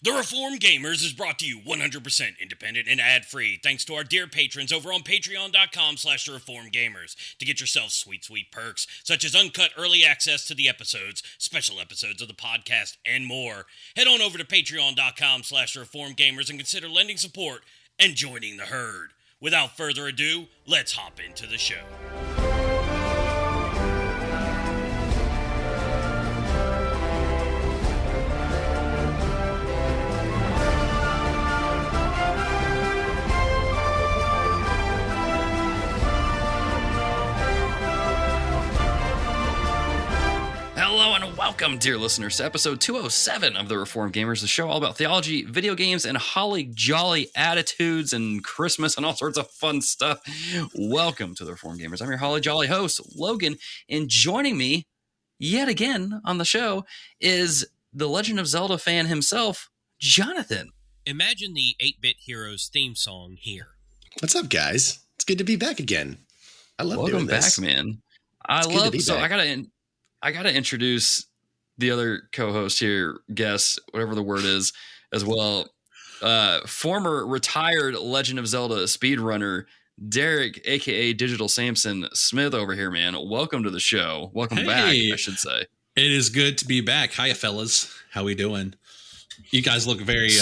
The Reform Gamers is brought to you 100% independent and ad-free thanks to our dear patrons over on patreon.com/thereformgamers to get yourself sweet, sweet perks such as uncut early access to the episodes, special episodes of the podcast, and more. Head on over to patreon.com/theformgamers and consider lending support and joining the herd. Without further ado, let's hop into the show. Hello and welcome, dear listeners, to episode 207 of The Reformed Gamers, the show all about theology, video games, and holly jolly attitudes and Christmas and all sorts of fun stuff. Welcome to The Reformed Gamers. I'm your holly jolly host, Logan, and joining me yet again on the show is the Legend of Zelda fan himself, Jonathan. Imagine the 8-Bit Heroes theme song here. What's up, guys? It's good to be back again. I love doing this. Welcome back, man. I gotta introduce the other co-host here, guest, whatever the word is, as well. Former retired Legend of Zelda speedrunner Derek, aka Digital Samson Smith, over here, man. Welcome to the show. Welcome back, I should say. It is good to be back. Hiya, fellas. How we doing? You guys look very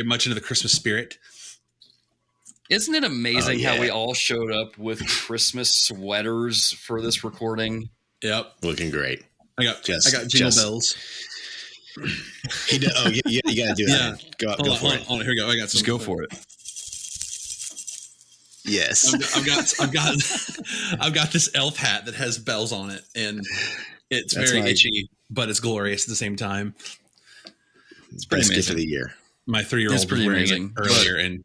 much into the Christmas spirit. Isn't it amazing how we all showed up with Christmas sweaters for this recording? Yep, looking great. I got jingle bells. You gotta do that. Yeah. Go for it. Hold on, here we go. Just go for it. Yes, I've got this elf hat that has bells on it, and it's very itchy, but it's glorious at the same time. It's best gift of the year. My 3-year-old was wearing it earlier, and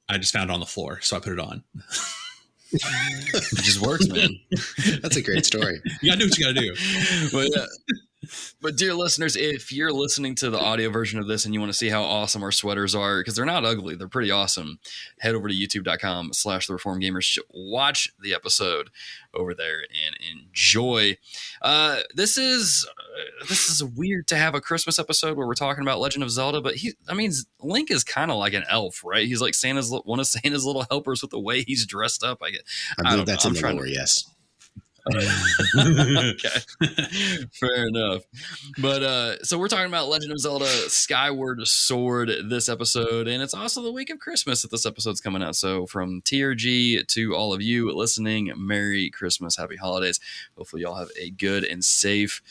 I just found it on the floor, so I put it on. It just works, man. That's a great story. You gotta do what you gotta do. But dear listeners, if you're listening to the audio version of this and you want to see how awesome our sweaters are, because they're not ugly, they're pretty awesome, head over to youtube.com/thereformgamers. Watch the episode over there and enjoy. This is weird to have a Christmas episode where we're talking about Legend of Zelda, but Link is kind of like an elf, right? He's like one of Santa's little helpers with the way he's dressed up. I believe that's in the lore, yes. Okay, fair enough. But so we're talking about Legend of Zelda Skyward Sword this episode, and it's also the week of Christmas that this episode's coming out. So from TRG to all of you listening, Merry Christmas, Happy Holidays. Hopefully y'all have a good and safe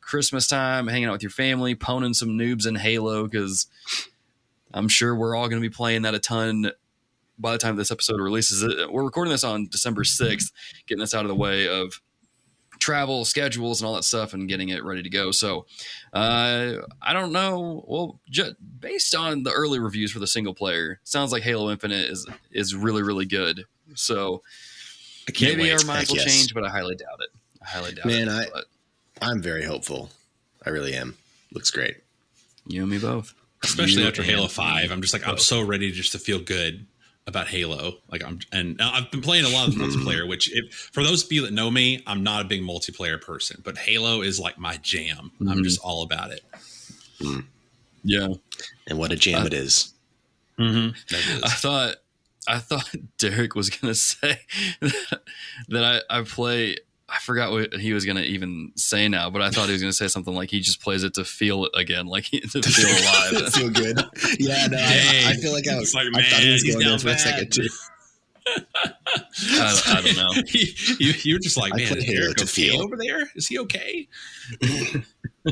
Christmas time, hanging out with your family, poning some noobs in Halo, because I'm sure we're all going to be playing that a ton by the time this episode releases. We're recording this on December 6th, getting this out of the way of travel schedules and all that stuff and getting it ready to go. So I don't know. Well, based on the early reviews for the single player, sounds like Halo Infinite is really, really good. So maybe our minds will change, but I highly doubt it. Man, I'm very hopeful. I really am. Looks great. You and me both. Especially after Halo 5. I'm just like, I'm so ready just to feel good about Halo. And I've been playing a lot of multiplayer, which for those of you that know me, I'm not a big multiplayer person, but Halo is like my jam. I'm just all about it. Yeah. And what a jam it is. Mm-hmm. I thought Derek was going to say that I play. I forgot what he was going to even say now, but I thought he was going to say something like he just plays it to feel it again, like to feel alive. Feel good. Yeah, no, I feel like I thought he was going there for a second too. I don't know. You were just like, man, is Derek okay over there? Is he okay?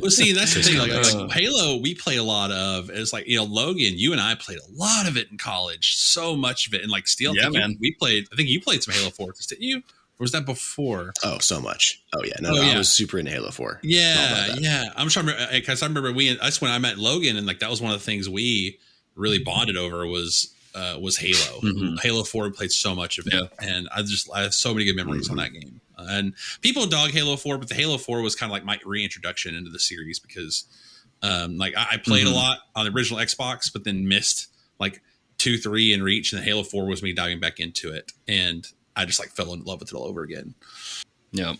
Well, see, that's the thing. Like Halo, we played a lot of. It's like, Logan, you and I played a lot of it in college. So much of it, and like Steele, yeah, man. I think you played some Halo 4, didn't you? Or was that before? Oh, so much. Oh, yeah. No, I was super into Halo 4. Yeah. I'm trying to remember, because I remember that's when I met Logan, and like that was one of the things we really bonded over was Halo. Mm-hmm. Halo 4 played so much of it, and I have so many good memories on that game. And people dog Halo 4, but the Halo 4 was kind of like my reintroduction into the series because I played a lot on the original Xbox, but then missed like 2, 3 in Reach, and the Halo 4 was me diving back into it, and I just like fell in love with it all over again. Yeah.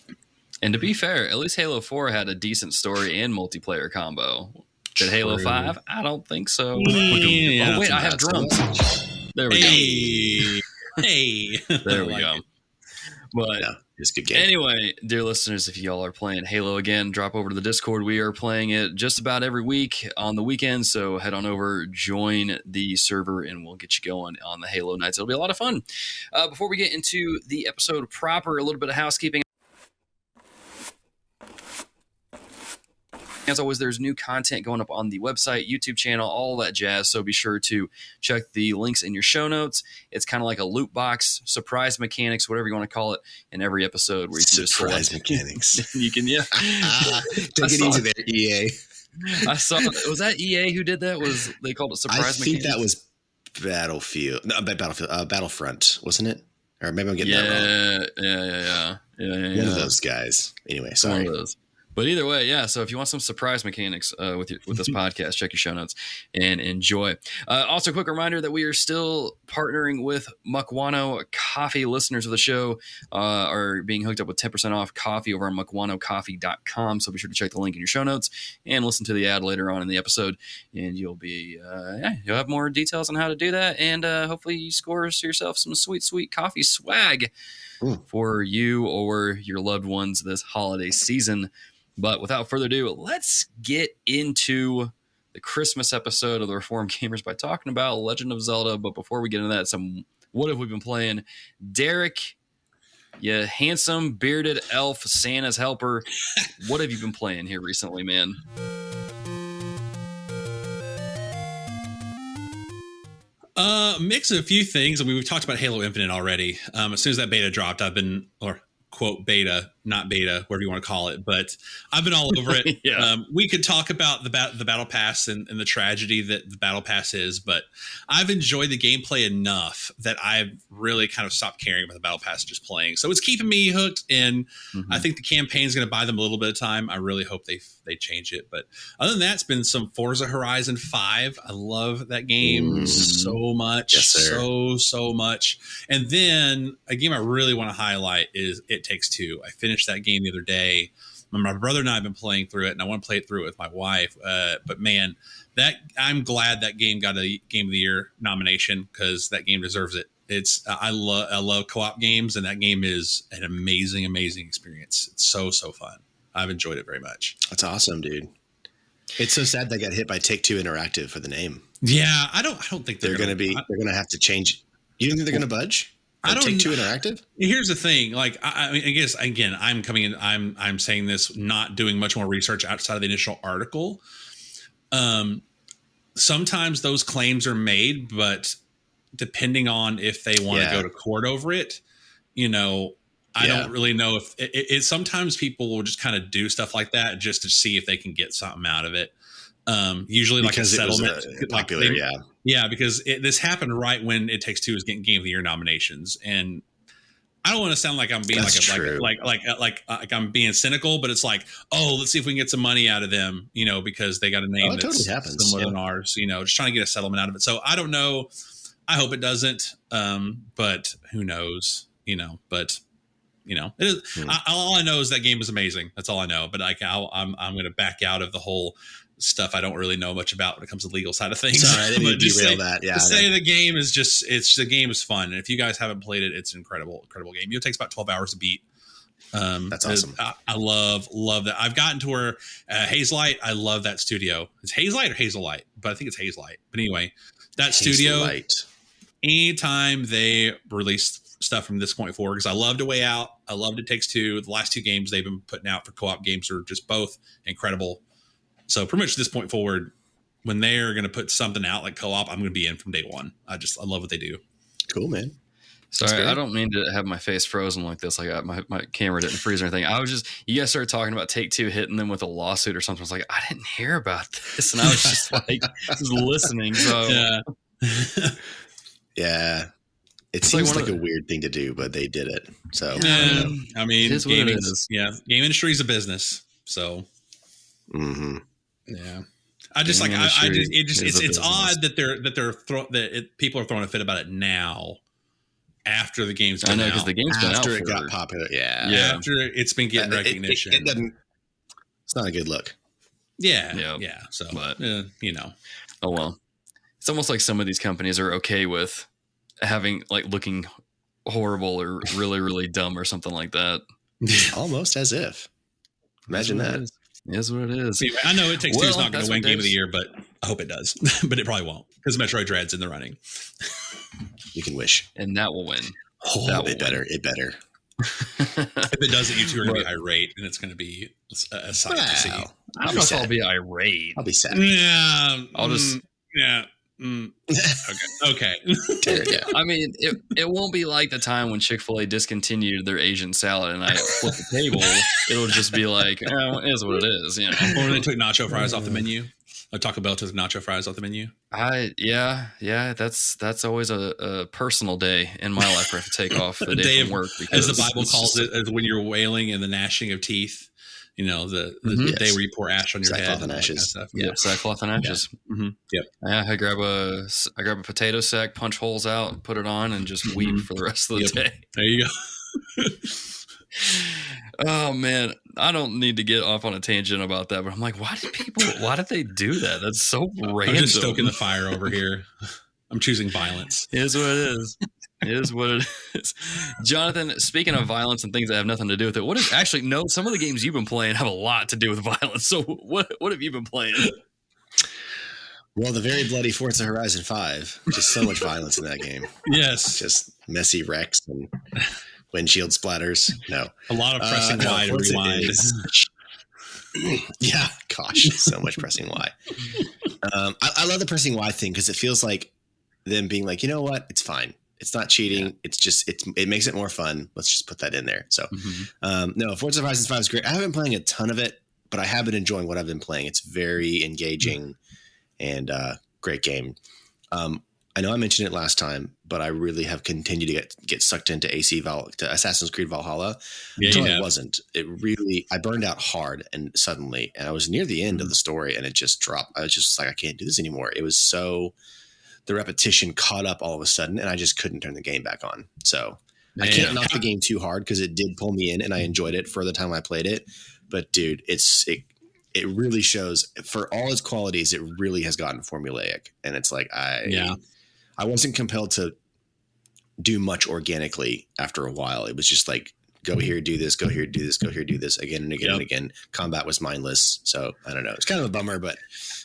And to be fair, at least Halo 4 had a decent story and multiplayer combo. Did Halo 5? I don't think so. Yeah, oh, wait, I have drums. There we go. Hey. There we go. But yeah, it's a good game. Anyway, dear listeners, if y'all are playing Halo again, drop over to the Discord. We are playing it just about every week on the weekend, so head on over, join the server, and we'll get you going on the Halo nights. It'll be a lot of fun. Before we get into the episode proper, a little bit of housekeeping. As always, there's new content going up on the website, YouTube channel, all that jazz. So be sure to check the links in your show notes. It's kind of like a loot box, surprise mechanics, whatever you want to call it, in every episode where you can just surprise mechanics. You can, yeah. Take it easy there, EA. I saw. Was that EA who did that? Was they called it surprise mechanics? I think that was Battlefield. No, Battlefront, wasn't it? Or maybe I'm getting that wrong. Yeah. One of those guys. Anyway, sorry. One of those. But either way, yeah. So if you want some surprise mechanics with this podcast, check your show notes and enjoy. Also, a quick reminder that we are still partnering with Mukwano Coffee. Listeners of the show are being hooked up with 10% off coffee over on mukwanocoffee.com. So be sure to check the link in your show notes and listen to the ad later on in the episode, and you'll be you'll have more details on how to do that, and hopefully you score yourself some sweet coffee swag for you or your loved ones this holiday season. But without further ado, let's get into the Christmas episode of the Reformed Gamers by talking about Legend of Zelda. But before we get into that, what have we been playing? Derek, you handsome, bearded elf, Santa's helper. What have you been playing here recently, man? Mix of a few things. I mean, we've talked about Halo Infinite already. As soon as that beta dropped, quote beta, not beta, whatever you want to call it, but I've been all over it. Yeah. We could talk about the battle pass and the tragedy that the battle pass is, but I've enjoyed the gameplay enough that I've really kind of stopped caring about the battle pass and just playing. So it's keeping me hooked, and I think the campaign is going to buy them a little bit of time. I really hope they change it, but other than that, it's been some Forza Horizon 5. I love that game so much. Yes, sir. So much. And then a game I really want to highlight is It Takes Two. I finished that game the other day. My brother and I have been playing through it, and I want to play it through it with my wife. But man, I'm glad that game got a Game of the Year nomination, because that game deserves it. I love co-op games, and that game is an amazing experience. It's so fun. I've enjoyed it very much. That's awesome, dude. It's so sad they got hit by Take-Two Interactive for the name. Yeah, I don't think they're going to have to change. You don't think they're going to budge? Take-Two Interactive? Here's the thing. Like, I mean, I guess again, I'm coming in. I'm saying this, not doing much more research outside of the initial article. Sometimes those claims are made, but depending on if they want to go to court over it, I don't really know if it sometimes people will just kind of do stuff like that just to see if they can get something out of it. Usually because like a settlement, popular, because this happened right when It Takes Two was getting Game of the Year nominations, and I don't want to sound like I'm being like I'm being cynical, but it's like, oh, let's see if we can get some money out of them, because they got a name that's totally similar than ours, just trying to get a settlement out of it. So I don't know. I hope it doesn't, but who knows, but. It is. All I know is that game is amazing. That's all I know. But I'm going to back out of the whole stuff I don't really know much about when it comes to the legal side of things. Sorry, I didn't derail that. Yeah, say the game is the game is fun, and if you guys haven't played it, it's an incredible game. It takes about 12 hours to beat. That's awesome. I love that. I've gotten to where Hazelight. I love that studio. It's Hazelight or Hazellight, but I think it's Hazelight. But anyway, that studio. Anytime they release stuff from this point forward, because I loved A Way Out, I loved It Takes Two. The last two games they've been putting out for co-op games are just both incredible. So pretty much this point forward, when they're going to put something out like co-op, I'm going to be in from day one. I love what they do. Cool, man. Sorry, I don't mean to have my face frozen like this. Like my camera didn't freeze or anything. I was just, you guys started talking about Take-Two hitting them with a lawsuit or something. I was like, I didn't hear about this, and I was just like, just listening. So yeah. It seems like a weird thing to do, but they did it. So I mean, gaming industry is a business. So yeah, it's odd that people are throwing a fit about it now. After the game's been out. Because the game's been out after it got popular. Yeah. After it's been getting recognition. It's not a good look. Yeah. So, but oh well, it's almost like some of these companies are okay with having like looking horrible or really, really dumb or something like that. Almost as if. Imagine that. It is what it is. Anyway, I know It Takes Two is not going to win Game of the Year, but I hope it does. But it probably won't because Metroid Dread's in the running. You can wish. And that will win. It better. It better. If it doesn't, you two are going to be irate, and it's going to be a sight to see. I don't know if I'll be irate. I'll be sad. Yeah. I'll just... Yeah. Okay. I mean, it won't be like the time when Chick-fil-A discontinued their Asian salad and I flipped the table. It'll just be like, it is what it is, you know. Or they took nacho fries off the menu. Taco Bell took nacho fries off the menu. That's always a personal day in my life where I have to take off the day from work. Because as the Bible calls it, as when you're wailing and the gnashing of teeth. You know, the day where you pour ash on your head and ashes. Kind of stuff. Yep, sackcloth and ashes. Yeah. Mm-hmm. Yep. Yeah, I grab a potato sack, punch holes out, put it on, and just weep for the rest of the day. There you go. Oh man, I don't need to get off on a tangent about that, but I'm like, why did they do that? That's so random. I'm just stoking the fire over here. I'm choosing violence. It is what it is. It is what it is. Jonathan, speaking of violence and things that have nothing to do with it, some of the games you've been playing have a lot to do with violence. So what have you been playing? Well, the very bloody Forza Horizon 5. Just so much violence in that game. Yes. Just messy wrecks and windshield splatters. No. A lot of pressing Y to rewind. Yeah, gosh, so much pressing Y. I love the pressing Y thing because it feels like them being like, you know what? It's fine. It's not cheating. Yeah. It's just it makes it more fun. Let's just put that in there. So, no, Forza Horizon 5 is great. I haven't been playing a ton of it, but I have been enjoying what I've been playing. It's very engaging and great game. I know I mentioned it last time, but I really have continued to get sucked into to Assassin's Creed Valhalla. Until I wasn't. I burned out hard and suddenly, and I was near the end of the story, and it just dropped. I was just like, I can't do this anymore. It was so. The repetition caught up all of a sudden, and I just couldn't turn the game back on. So I can't knock the game too hard because it did pull me in, and I enjoyed it for the time I played it. But dude, it really shows for all its qualities. It really has gotten formulaic, and it's like I wasn't compelled to do much organically after a while. It was just like go here, do this, go here, do this, go here, do this again and again and again. Combat was mindless, so I don't know. It's kind of a bummer, but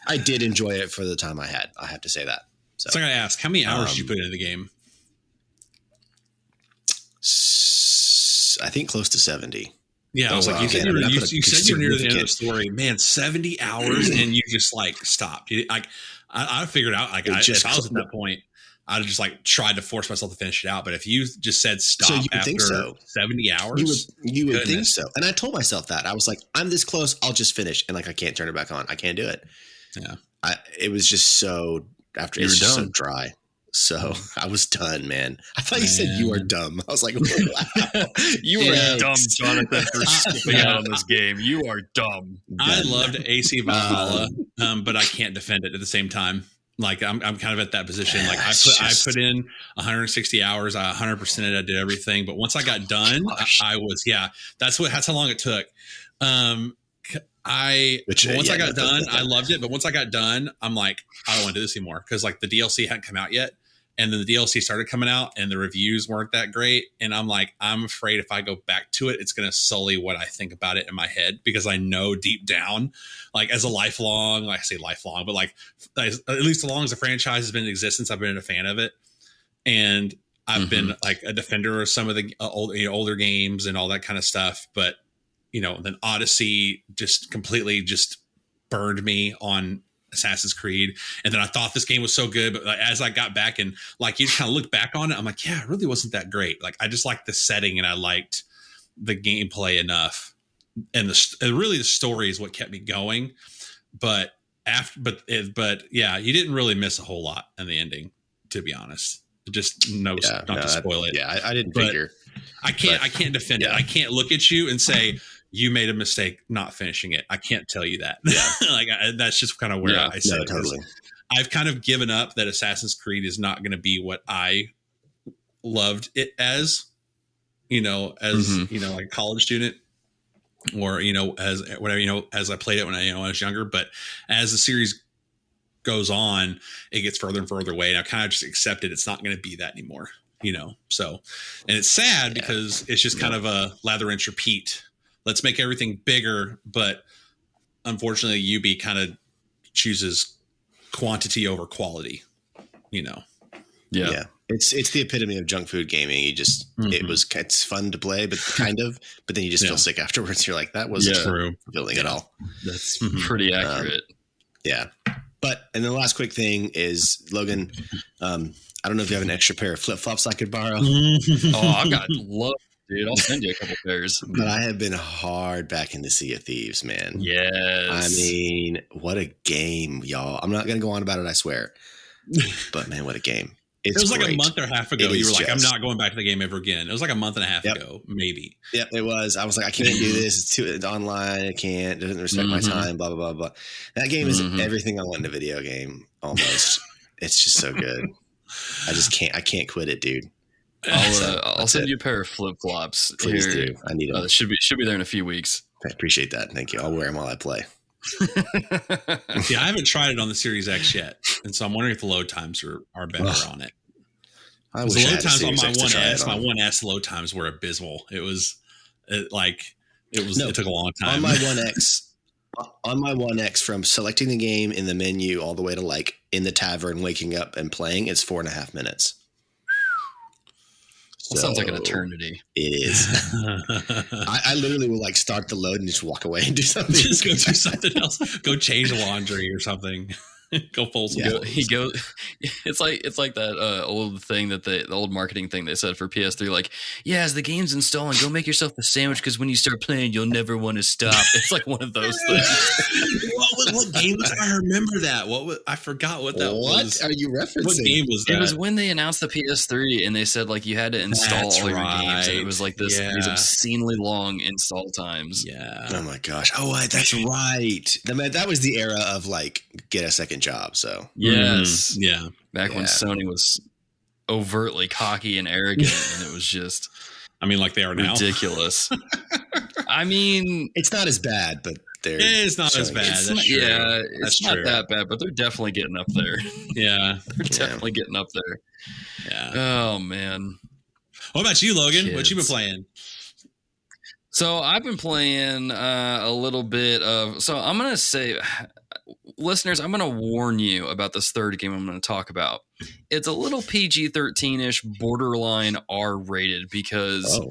I did enjoy it for the time I had. I have to say that. So I gotta ask, how many hours did you put into the game? I think close to 70. Yeah, I was like, you said you're near the end of the story, man. 70 hours, and you just like stopped. I figured out if I was at that point, I'd just like tried to force myself to finish it out. But if you just said stop after 70 hours, you would think so. And I told myself that I was like, I'm this close, I'll just finish, and like I can't turn it back on. I can't do it. Yeah, it was just so. After it's just so dry. So I was done, man. I thought you said you are dumb. I was like, wow. You are dumb, Jonathan, for skipping out on this game. You are dumb. I loved AC Valhalla, but I can't defend it at the same time. Like I'm kind of at that position. Like I put in 160 hours. I 100% it. I did everything. But once I got done, I was, that's how long it took. I got done, I loved it. But once I got done, I'm like, I don't want to do this anymore because like the DLC hadn't come out yet, and then the DLC started coming out, and the reviews weren't that great. And I'm like, I'm afraid if I go back to it, it's going to sully what I think about it in my head because I know deep down, like as a lifelong, like I say lifelong, but like at least as long as the franchise has been in existence, I've been a fan of it, and I've been like a defender of some of the older games and all that kind of stuff, but. Then Odyssey just completely just burned me on Assassin's Creed. And then I thought this game was so good, but as I got back and like you just kind of look back on it, I'm like, yeah, it really wasn't that great. Like I just liked the setting and I liked the gameplay enough. And really the story is what kept me going. But yeah, you didn't really miss a whole lot in the ending, to be honest. Just to spoil it. Yeah, I didn't figure. I can't defend it. I can't look at you and say you made a mistake not finishing it. I can't tell you that. Yeah, that's just kind of where I said totally. I've kind of given up that Assassin's Creed is not going to be what I loved it as, like a college student. or as whatever, as I played it when I was younger. But as the series goes on, it gets further and further away, and I kind of just accepted it's not going to be that anymore. So, and it's sad because it's just kind of a lather, rinse, repeat. Let's make everything bigger, but unfortunately, UB kind of chooses quantity over quality. Yeah. It's the epitome of junk food gaming. You just it's fun to play, but then you just feel sick afterwards. You're like, that wasn't fulfilling at all. That's pretty accurate. But and then the last quick thing is, Logan, I don't know if you have an extra pair of flip flops I could borrow. I've got love, dude. I'll send you a couple pairs. But I have been hard back into Sea of Thieves, man. Yes. I mean, what a game, y'all. I'm not going to go on about it, I swear. But man, what a game. It was great. like a month and a half ago. You were like, I'm not going back to the game ever again. It was like a month and a half ago, maybe. Yep, it was. I was like, I can't do this. It's online. I can't. It doesn't respect my time, blah, blah, blah, blah. That game is everything I want in a video game, almost. It's just so good. I can't quit it, dude. I'll send you a pair of flip-flops. Please here. do. I need them. Should be there in a few weeks. I appreciate that. Thank you. I'll wear them while I play. I haven't tried it on the Series X yet, and so I'm wondering if the load times are better on it. I wish the I load had a times on Series my X to One try it S, my on. One S load times were abysmal. It took a long time. On my One X, from selecting the game in the menu all the way to like in the tavern, waking up and playing, it's 4.5 minutes. That sounds like an eternity. It is. I literally will like start the load and just walk away and do something. Just go do something else. Go change laundry or something. Go fold some clothes. He goes. It's like that old thing that the old marketing thing they said for PS3. Like, as the game's installing, go make yourself a sandwich because when you start playing, you'll never want to stop. It's like one of those things. What game was I remember that? I forgot what that was. What are you referencing? What game was that? It was when they announced the PS3 and they said like you had to install all your games, and it was like these obscenely long install times. Yeah. Oh my gosh. Oh, that's right. That was the era of like get a second job. So yes, back when Sony was overtly cocky and arrogant, and it was just, like they are now, ridiculous. I mean, it's not as bad, but it's not as bad. It's not that bad, but they're definitely getting up there. Yeah, they're definitely getting up there. Yeah. Oh man. What about you, Logan? Kids. What you been playing? So I've been playing a little bit of. So I'm gonna say, listeners, I'm gonna warn you about this third game I'm gonna talk about. It's a little PG-13ish, borderline R-rated because.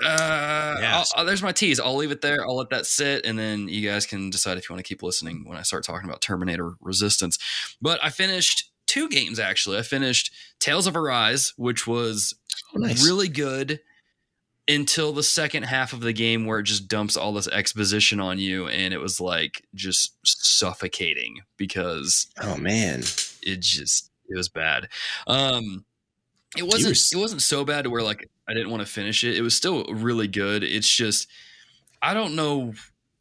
There's my tease. I'll leave it there. I'll let that sit, and then you guys can decide if you want to keep listening when I start talking about Terminator Resistance. But I finished 2 games, actually. I finished Tales of Arise, which was really good until the second half of the game where it just dumps all this exposition on you, and it was like just suffocating because it was bad. It wasn't so bad to where like I didn't want to finish it. It was still really good. It's just I don't know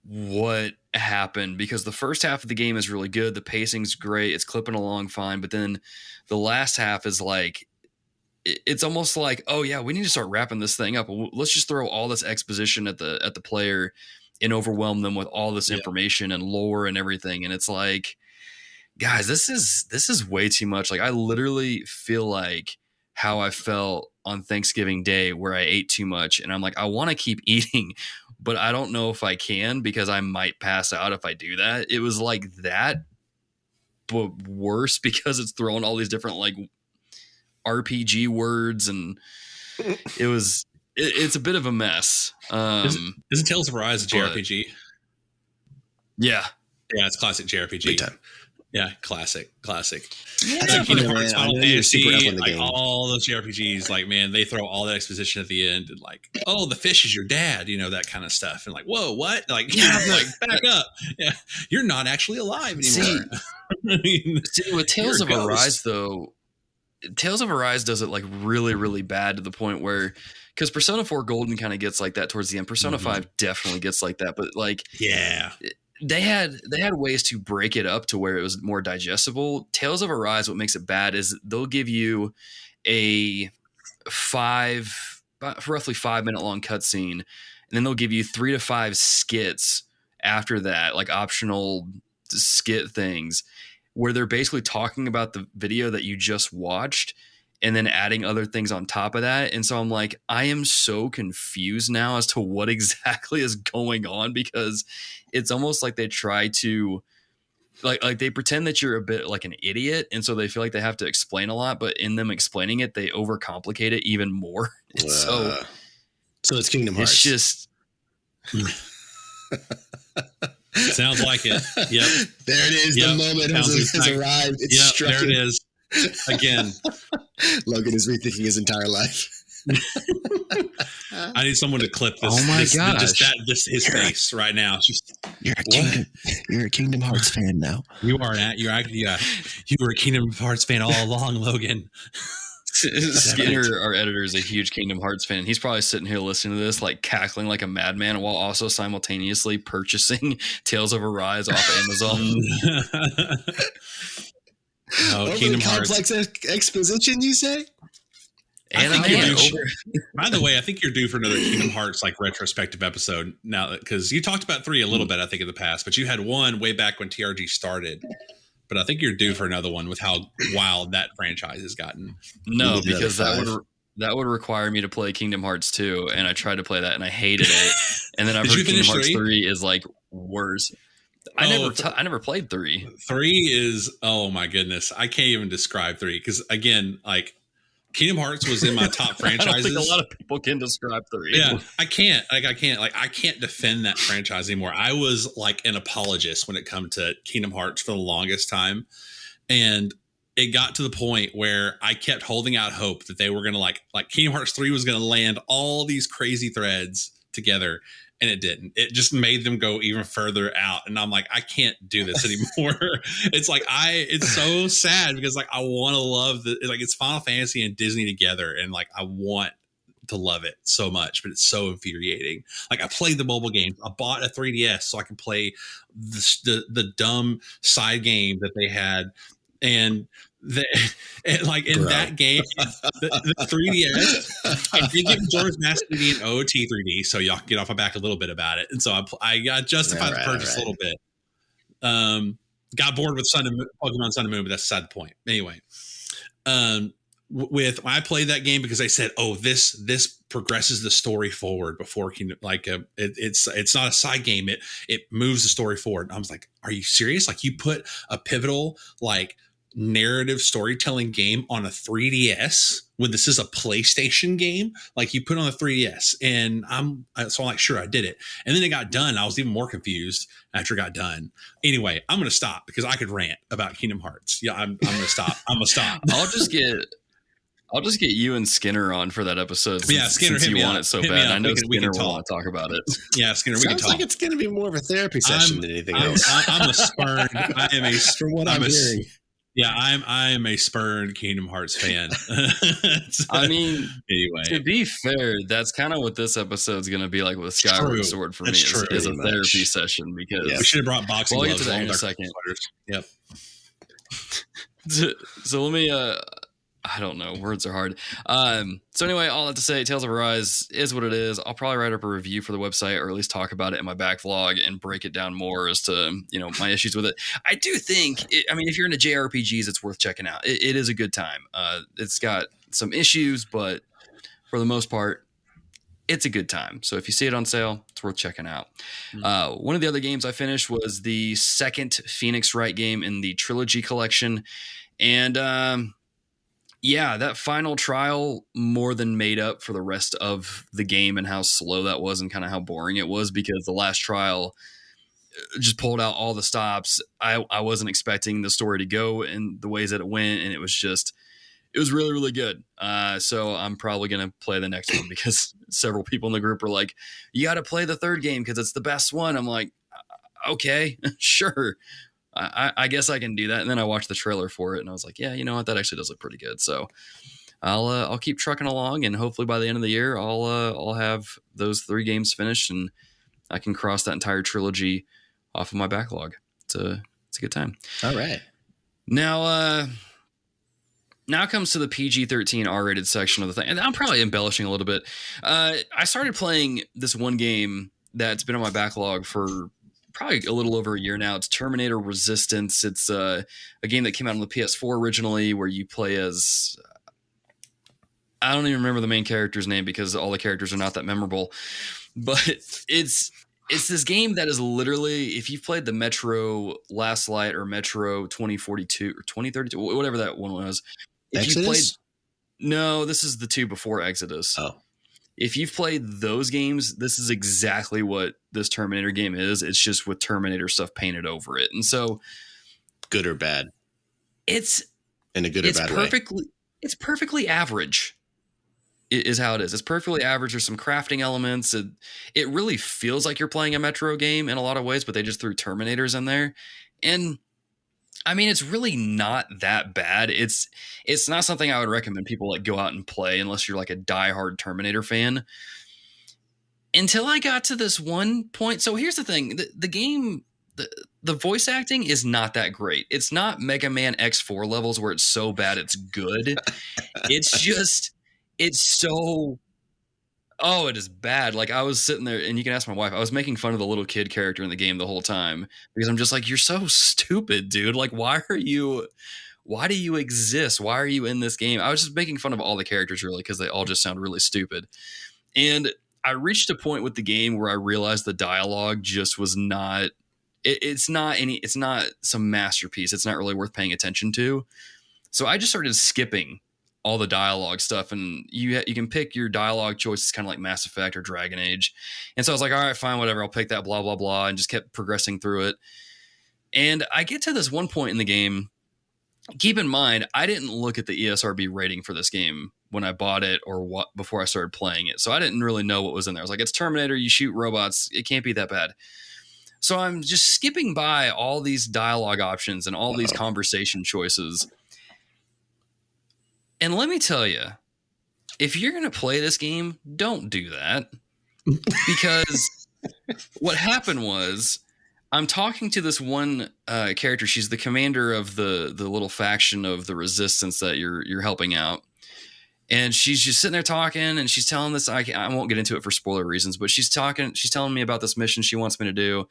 what happened because the first half of the game is really good. The pacing's great. It's clipping along fine, but then the last half is like it's almost like, oh yeah, we need to start wrapping this thing up. Let's just throw all this exposition at the player and overwhelm them with all this information and lore and everything. And it's like, guys, this is way too much. Like I literally feel like how I felt on Thanksgiving Day where I ate too much. And I'm like, I want to keep eating, but I don't know if I can because I might pass out if I do that. It was like that, but worse because it's throwing all these different like RPG words and it's a bit of a mess. Isn't Tales of Arise a JRPG? Yeah. Yeah, it's classic JRPG. Big time. Yeah, classic. Yeah, like Kingdom Hearts, Final Fantasy, like game. all those JRPGs, like man, they throw all that exposition at the end, and like, oh, the fish is your dad, that kind of stuff, and like, whoa, what? Like, like back up, you're not actually alive anymore. See, with Tales of Arise though, Tales of Arise does it like really, really bad to the point where, because Persona 4 Golden kind of gets like that towards the end. Persona 5 definitely gets like that, but like, they had ways to break it up to where it was more digestible. Tales of Arise, what makes it bad is they'll give you a roughly 5 minute long cutscene, and then they'll give you 3 to 5 skits after that, like optional skit things where they're basically talking about the video that you just watched and then adding other things on top of that. And so I'm like, I am so confused now as to what exactly is going on, because it's almost like they try to like they pretend that you're a bit like an idiot. And so they feel like they have to explain a lot, but in them explaining it, they overcomplicate it even more. So it's Kingdom Hearts. It's just, sounds like it. Yep. There it is. Yep. The moment has arrived. It's struck. There it is. Again. Logan is rethinking his entire life. I need someone to clip this. Oh my gosh. Just his face right now. You're a Kingdom Hearts fan now. You were a Kingdom Hearts fan all along, Logan. Skinner, our editor, is a huge Kingdom Hearts fan. He's probably sitting here listening to this, like cackling like a madman, while also simultaneously purchasing Tales of Arise off Amazon. Kingdom Hearts complex exposition, you say? By the way, I think you're due for another Kingdom Hearts like retrospective episode now, because you talked about 3 a little bit, I think, in the past, but you had 1 way back when TRG started. But I think you're due for another one with how wild that franchise has gotten. No, because that would require me to play Kingdom Hearts 2, and I tried to play that and I hated it. And then I've heard Kingdom Hearts 3 is like worse. I never played 3. 3 is, oh my goodness, I can't even describe 3, because again, like, Kingdom Hearts was in my top franchises. I don't think a lot of people can describe 3. Yeah, I can't defend that franchise anymore. I was like an apologist when it come to Kingdom Hearts for the longest time. And it got to the point where I kept holding out hope that they were going to like Kingdom Hearts 3 was going to land all these crazy threads together. And it didn't. It just made them go even further out. And I'm like, I can't do this anymore. It's so sad, because like I want to love it's Final Fantasy and Disney together. And like, I want to love it so much, but it's so infuriating. Like, I played the mobile games. I bought a 3DS so I can play the dumb side game that they had. And that game, the 3DS, I did get Majora's Mask 3D and OOT 3D, so y'all can get off my back a little bit about it. And so I got justified the purchase a little bit. Got bored with Pokemon Sun and Moon, but that's beside the point. Anyway, when I played that game, because they said, "Oh, this progresses the story forward before it's not a side game. It moves the story forward." And I was like, "Are you serious? Like, you put a pivotal narrative storytelling game on a 3DS when this is a PlayStation game? Like, you put on a 3DS?" And I'm like, sure, I did it. And then it got done. I was even more confused after it got done. Anyway, I'm going to stop, because I could rant about Kingdom Hearts. Yeah, I'm going to stop. I'm going to stop. I'll just get you and Skinner on for that episode. Skinner, since you want it so bad. I know Skinner will want to talk about it. Yeah, Skinner, we can talk. Sounds like it's going to be more of a therapy session than anything else. I'm a spurned. From what I'm hearing. Yeah, I am a spurned Kingdom Hearts fan. I mean, anyway, to be fair, that's kind of what this episode's going to be like with Skyward Sword for me. Is a therapy session, because we should have brought boxing gloves. We'll get to that in a second. Yep. So let me. I don't know. Words are hard. So anyway, all that to say, Tales of Arise is what it is. I'll probably write up a review for the website, or at least talk about it in my back vlog and break it down more as to, my issues with it. I do think, if you're into JRPGs, it's worth checking out. It is a good time. It's got some issues, but for the most part, it's a good time. So if you see it on sale, it's worth checking out. One of the other games I finished was the second Phoenix Wright game in the Trilogy collection. And, yeah, that final trial more than made up for the rest of the game and how slow that was and kind of how boring it was, because the last trial just pulled out all the stops. I wasn't expecting the story to go in the ways that it went, and it was really, really good. So I'm probably going to play the next one, because several people in the group were like, you got to play the third game because it's the best one. I'm like, okay, sure. I guess I can do that. And then I watched the trailer for it, and I was like, yeah, you know what? That actually does look pretty good. So I'll keep trucking along, and hopefully by the end of the year, I'll have those 3 games finished, and I can cross that entire trilogy off of my backlog. It's a good time. All right. Now, now comes to the PG-13 R-rated section of the thing. And I'm probably embellishing a little bit. I started playing this one game that's been on my backlog for probably a little over a year now. It's Terminator Resistance. It's a game that came out on the PS4 originally, where you play as... I don't even remember the main character's name because all the characters are not that memorable. But it's this game that is literally, if you've played the Metro Last Light or Metro 2042 or 2032, whatever that one was. If you played, no, this is the two before Exodus. Oh. If you've played those games, this is exactly what this Terminator game is. It's just with Terminator stuff painted over it. And so, good or bad? It's in a good or bad way. It's perfectly average. Is how it is. It's perfectly average. There's some crafting elements. It really feels like you're playing a Metro game in a lot of ways, but they just threw Terminators in there. And I mean, it's really not that bad. It's not something I would recommend people like go out and play unless you're like a diehard Terminator fan. Until I got to this one point. So here's the thing. The game, the voice acting is not that great. It's not Mega Man X4 levels where it's so bad it's good. It's just... It's so, it is bad. Like I was sitting there, and you can ask my wife, I was making fun of the little kid character in the game the whole time because I'm just like, you're so stupid, dude. Like, why do you exist? Why are you in this game? I was just making fun of all the characters really because they all just sound really stupid. And I reached a point with the game where I realized the dialogue just was not, it's not some masterpiece. It's not really worth paying attention to. So I just started skipping all the dialogue stuff, and you can pick your dialogue choices kind of like Mass Effect or Dragon Age. And so I was like, all right, fine, whatever. I'll pick that, blah, blah, blah, and just kept progressing through it. And I get to this one point in the game. Keep in mind, I didn't look at the ESRB rating for this game when I bought it or what before I started playing it. So I didn't really know what was in there. I was like, it's Terminator, you shoot robots. It can't be that bad. So I'm just skipping by all these dialogue options and all these conversation choices. And let me tell you, if you're going to play this game, don't do that. Because what happened was I'm talking to this one character. She's the commander of the little faction of the resistance that you're helping out. And she's just sitting there talking, and she's telling this. I won't get into it for spoiler reasons, but she's telling me about this mission she wants me to do.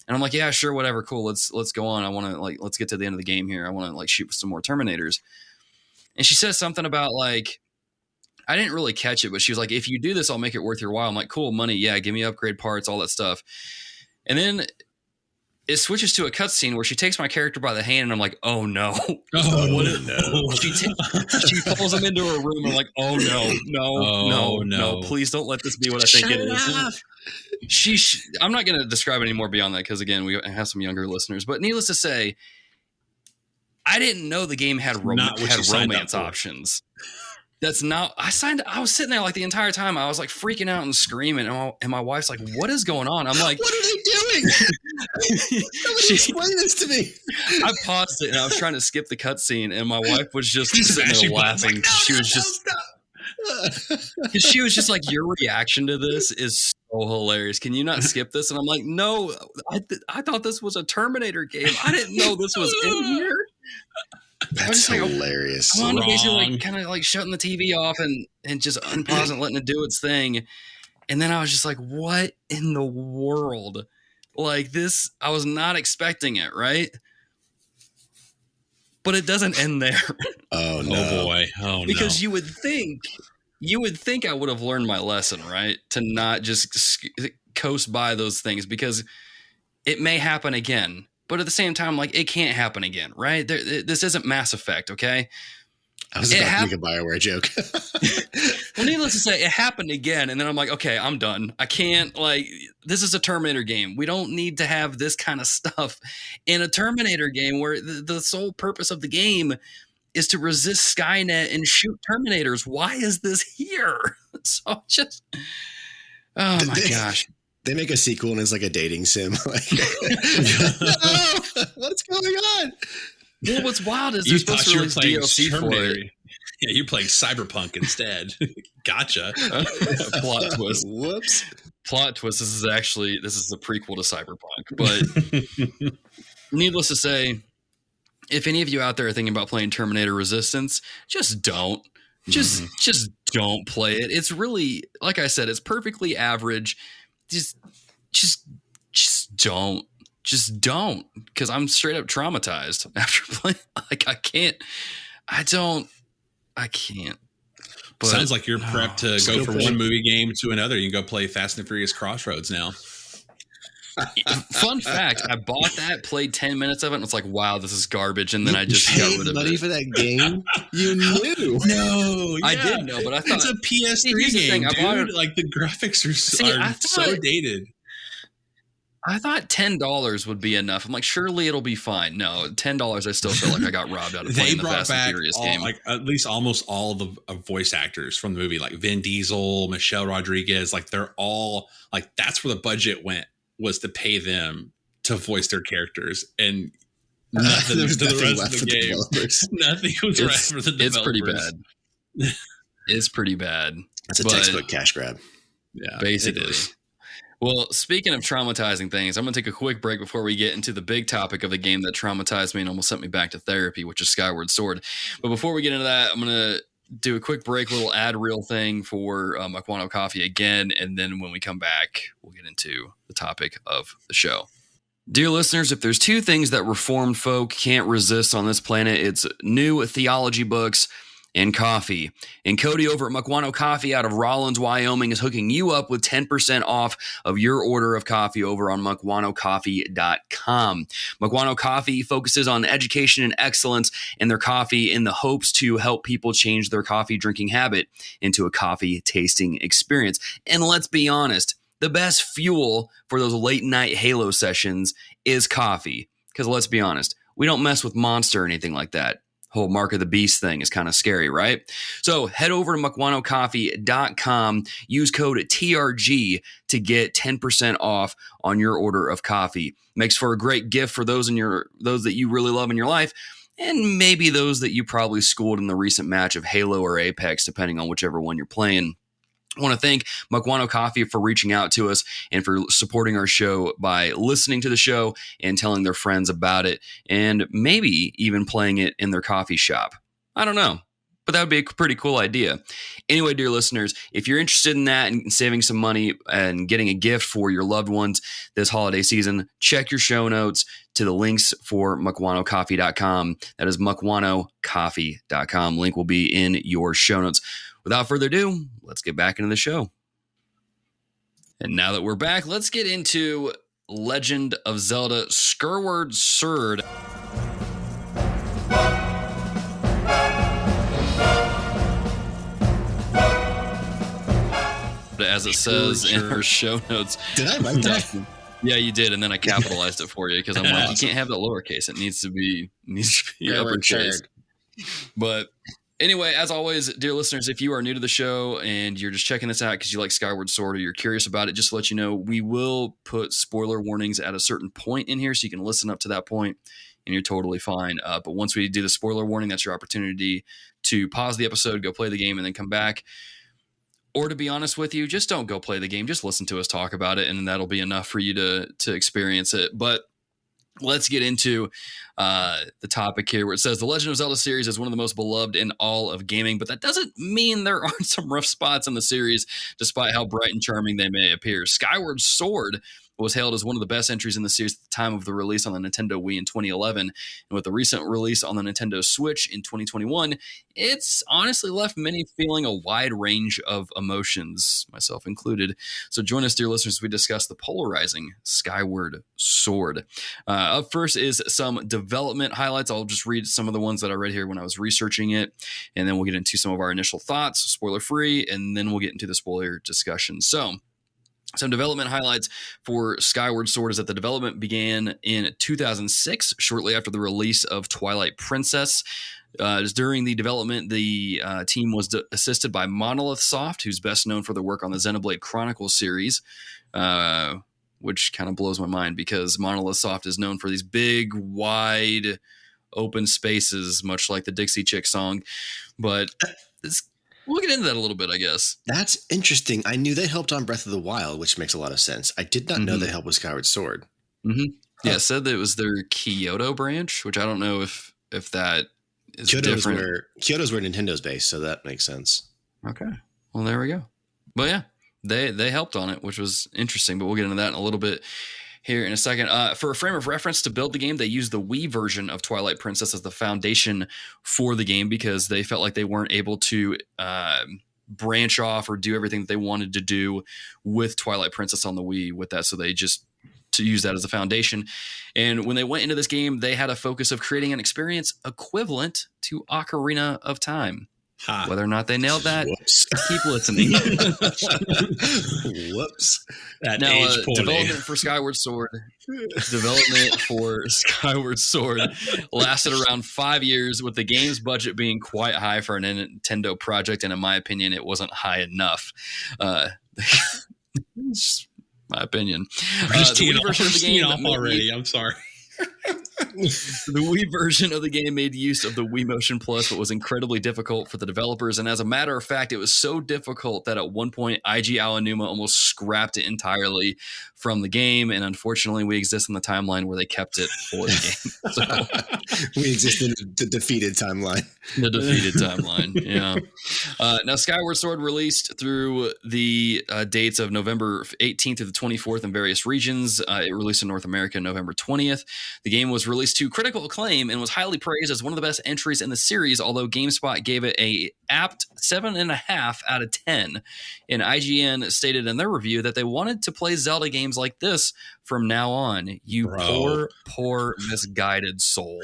And I'm like, yeah, sure, whatever, cool. Let's go on. I want to let's get to the end of the game here. I want to shoot some more Terminators. And she says something about like, I didn't really catch it, but she was like, if you do this, I'll make it worth your while. I'm like, cool, money. Yeah, give me upgrade parts, all that stuff. And then it switches to a cutscene where she takes my character by the hand, and I'm like, oh no. No. She pulls him into a room. I'm like, oh no. Please don't let this be what I think it is. I'm not going to describe any more beyond that because, again, we have some younger listeners. But needless to say, I didn't know the game had romance options. That's not. I was sitting there like the entire time. I was like freaking out and screaming, and my wife's like, "What is going on?" I'm like, "What are they doing? Somebody explain this to me." I paused it and I was trying to skip the cutscene, and my wife was just sitting there laughing. Like, she was just like, "Your reaction to this is so hilarious. Can you not skip this?" And I'm like, "No, I thought this was a Terminator game. I didn't know this was in here." That's hilarious. I wanted to basically kind of shutting the TV off and just unpause and letting it do its thing. And then I was just like, what in the world? Like this, I was not expecting it, right? But it doesn't end there. Oh no. Oh boy. Oh because you would think I would have learned my lesson, right? To not just coast by those things because it may happen again. But at the same time, it can't happen again, right? This isn't Mass Effect, okay? I was about to make a BioWare joke. Well, needless to say, it happened again, and then I'm like, okay, I'm done. I can't, this is a Terminator game. We don't need to have this kind of stuff in a Terminator game where the sole purpose of the game is to resist Skynet and shoot Terminators. Why is this here? So just, oh my gosh. They make a sequel and it's like a dating sim. No, what's going on? Well, what's wild is they're supposed to release DLC for it. Yeah, you're playing Cyberpunk instead. Gotcha. Plot twist. Whoops. Plot twist. This is the prequel to Cyberpunk. But needless to say, if any of you out there are thinking about playing Terminator Resistance, just don't. Just don't play it. It's really, like I said, it's perfectly average. Just don't. Just don't. Because I'm straight up traumatized after playing. Like, I can't. But, sounds like you're prepped to go from one movie game to another. You can go play Fast and Furious Crossroads now. Fun fact, I bought that, played 10 minutes of it, and it's like, wow, this is garbage. And then I just got rid of money it. for that game? You knew. No, I did know, but I thought it's a PS3 game, dude. Like the graphics are so dated. I thought $10 would be enough. I'm like, surely it'll be fine. No, $10. I still feel like I got robbed out of playing the Fast and Furious game. Like at least almost all the voice actors from the movie, like Vin Diesel, Michelle Rodriguez. Like they're all like that's where the budget went, was to pay them to voice their characters, and nothing to the rest of the game. Nothing was left for the developers. It's pretty bad. It's pretty bad. It's a textbook cash grab. Yeah, basically. Well, speaking of traumatizing things, I'm going to take a quick break before we get into the big topic of the game that traumatized me and almost sent me back to therapy, which is Skyward Sword. But before we get into that, I'm going to do a quick break, little ad reel thing for Mukwano Coffee again. And then when we come back, we'll get into the topic of the show. Dear listeners, if there's two things that Reformed folk can't resist on this planet, it's new theology books and coffee. And Cody over at Mukwano Coffee out of Rollins, Wyoming is hooking you up with 10% off of your order of coffee over on mukwanocoffee.com. Mukwano Coffee focuses on education and excellence in their coffee in the hopes to help people change their coffee drinking habit into a coffee tasting experience. And let's be honest, the best fuel for those late night Halo sessions is coffee. Because let's be honest, we don't mess with Monster or anything like that. Whole Mark of the Beast thing is kind of scary, right? So head over to mukwanocoffee.com, use code TRG to get 10% off on your order of coffee. Makes for a great gift for those that you really love in your life, and maybe those that you probably schooled in the recent match of Halo or Apex, depending on whichever one you're playing. I want to thank Mukwano Coffee for reaching out to us and for supporting our show by listening to the show and telling their friends about it, and maybe even playing it in their coffee shop. I don't know, but that would be a pretty cool idea. Anyway, dear listeners, if you're interested in that and saving some money and getting a gift for your loved ones this holiday season, check your show notes to the links for mukwanocoffee.com. That is mukwanocoffee.com. Link will be in your show notes. Without further ado, let's get back into the show. And now that we're back, let's get into Legend of Zelda Skyward Sword. As it says in our show notes. Did I write that? Yeah, you did, and then I capitalized it for you because I'm like, you can't have that lowercase. It needs to be uppercase. But anyway, as always, dear listeners, if you are new to the show and you're just checking this out because you like Skyward Sword or you're curious about it, just to let you know, we will put spoiler warnings at a certain point in here so you can listen up to that point and you're totally fine. But once we do the spoiler warning, that's your opportunity to pause the episode, go play the game, and then come back. Or to be honest with you, just don't go play the game. Just listen to us talk about it, and that'll be enough for you to experience it. But let's get into the topic here where it says the Legend of Zelda series is one of the most beloved in all of gaming, but that doesn't mean there aren't some rough spots in the series, despite how bright and charming they may appear. Skyward Sword was hailed as one of the best entries in the series at the time of the release on the Nintendo Wii in 2011. And with the recent release on the Nintendo Switch in 2021, it's honestly left many feeling a wide range of emotions, myself included. So join us, dear listeners, as we discuss the polarizing Skyward Sword. Up first is some development highlights. I'll just read some of the ones that I read here when I was researching it, and then we'll get into some of our initial thoughts, spoiler-free, and then we'll get into the spoiler discussion. So, some development highlights for Skyward Sword is that the development began in 2006, shortly after the release of Twilight Princess. During the development, the team was assisted by Monolith Soft, who's best known for their work on the Xenoblade Chronicles series, which kind of blows my mind because Monolith Soft is known for these big, wide, open spaces, much like the Dixie Chick song. But we'll get into that a little bit, I guess. That's interesting. I knew they helped on Breath of the Wild, which makes a lot of sense. I did not know they helped with Skyward Sword. Mm-hmm. Yeah, it said that it was their Kyoto branch, which I don't know if if that is different. Kyoto's where Nintendo's based, so that makes sense. Okay. Well, there we go. But yeah, they helped on it, which was interesting, but we'll get into that in a little bit here in a second. For a frame of reference to build the game, they used the Wii version of Twilight Princess as the foundation for the game because they felt like they weren't able to branch off or do everything that they wanted to do with Twilight Princess on the Wii with that. So they just to use that as a foundation. And when they went into this game, they had a focus of creating an experience equivalent to Ocarina of Time. Whether or not they nailed that, keep listening. Whoops. That now, development for Skyward Sword lasted around 5 years, with the game's budget being quite high for a Nintendo project, and in my opinion, it wasn't high enough. It's my opinion. The Wii version of the game already. I'm sorry. The Wii version of the game made use of the Wii Motion Plus, but was incredibly difficult for the developers. And as a matter of fact, it was so difficult that at one point, IG Aonuma almost scrapped it entirely from the game. And unfortunately, we exist in the timeline where they kept it for the game. So, we exist in the defeated timeline. The defeated timeline, yeah. Now, Skyward Sword released through the dates of November 18th to the 24th in various regions. It released in North America November 20th. The game was released to critical acclaim and was highly praised as one of the best entries in the series, although GameSpot gave it a apt 7.5 out of 10. And IGN stated in their review that they wanted to play Zelda games like this from now on. You poor misguided soul.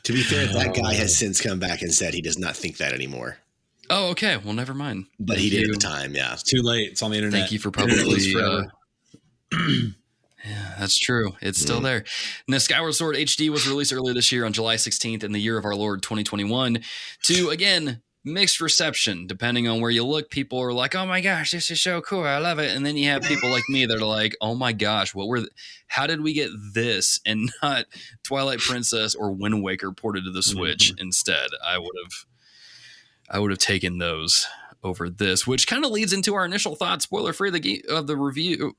To be fair, that guy has since come back and said he does not think that anymore. Oh, okay. Well, never mind. But he did at the time, yeah. It's too late. It's on the internet. Thank you for publicly... Yeah, that's true. It's still there. Now, Skyward Sword HD was released earlier this year on July 16th in the year of our Lord 2021 to, again, mixed reception. Depending on where you look, people are like, oh my gosh, this is so cool. I love it. And then you have people like me that are like, oh my gosh, how did we get this and not Twilight Princess or Wind Waker ported to the Switch instead? I would have taken those over this, which kind of leads into our initial thoughts, spoiler-free of the review.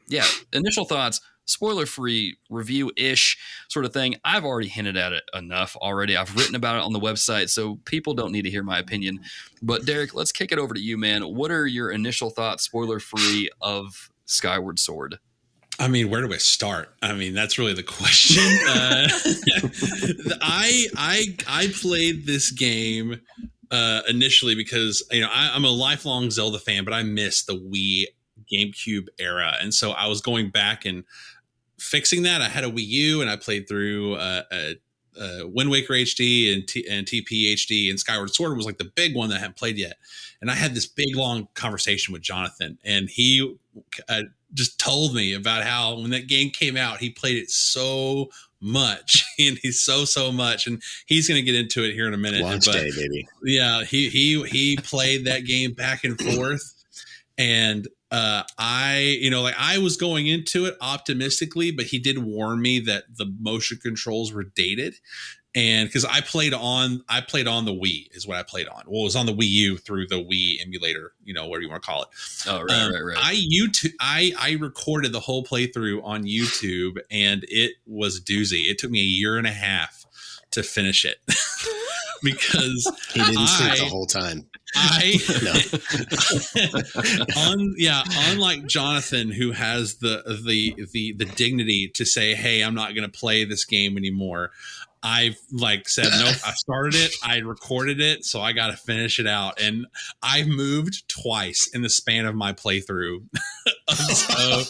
Yeah, initial thoughts, spoiler-free review-ish sort of thing. I've already hinted at it enough already. I've written about it on the website, so people don't need to hear my opinion. But Derek, let's kick it over to you, man. What are your initial thoughts, spoiler-free, of Skyward Sword? I mean, where do I start? I mean, that's really the question. I played this game initially because I'm a lifelong Zelda fan, but I missed the Wii GameCube era, and so I was going back and fixing that. I had a Wii U, and I played through Wind Waker HD and TP HD, and Skyward Sword was like the big one that I hadn't played yet. And I had this big long conversation with Jonathan, and he just told me about how when that game came out, he played it so much, and he's so much, and he's going to get into it here in a minute. Launch day, baby. Yeah, he played that game back and forth, and I was going into it optimistically, but he did warn me that the motion controls were dated. And because I played on the Wii is what I played on. Well, it was on the Wii U through the Wii emulator, whatever you want to call it. Oh, right. I recorded the whole playthrough on YouTube, and it was a doozy. It took me a year and a half to finish it because he didn't sleep the whole time. Unlike Jonathan, who has the dignity to say, "Hey, I'm not going to play this game anymore." I've said, nope, I started it, I recorded it, so I got to finish it out. And I moved twice in the span of my playthrough. So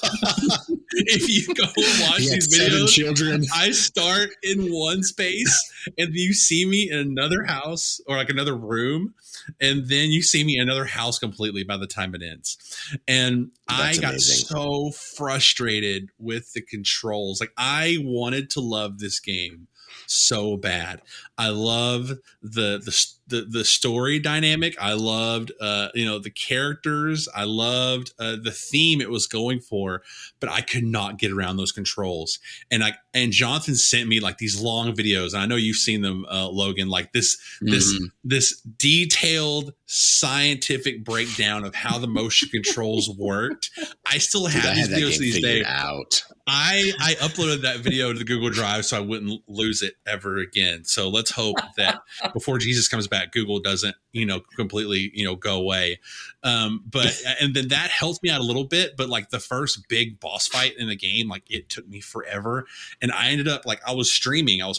if you go watch these videos, children. I start in one space and you see me in another house or another room. And then you see me in another house completely by the time it ends. And I got so frustrated with the controls. I wanted to love this game so bad. I love the story dynamic. I loved the characters. I loved the theme it was going for, but I could not get around those controls. And Jonathan sent me these long videos, and I know you've seen them, Logan. This detailed scientific breakdown of how the motion controls worked. I still have these videos these days. I uploaded that video to the Google Drive so I wouldn't lose it ever again. So let's hope that before Jesus comes back, Google doesn't, completely, go away. But and then that helped me out a little bit. But like the first big boss fight in the game, like it took me forever. And I ended up like I was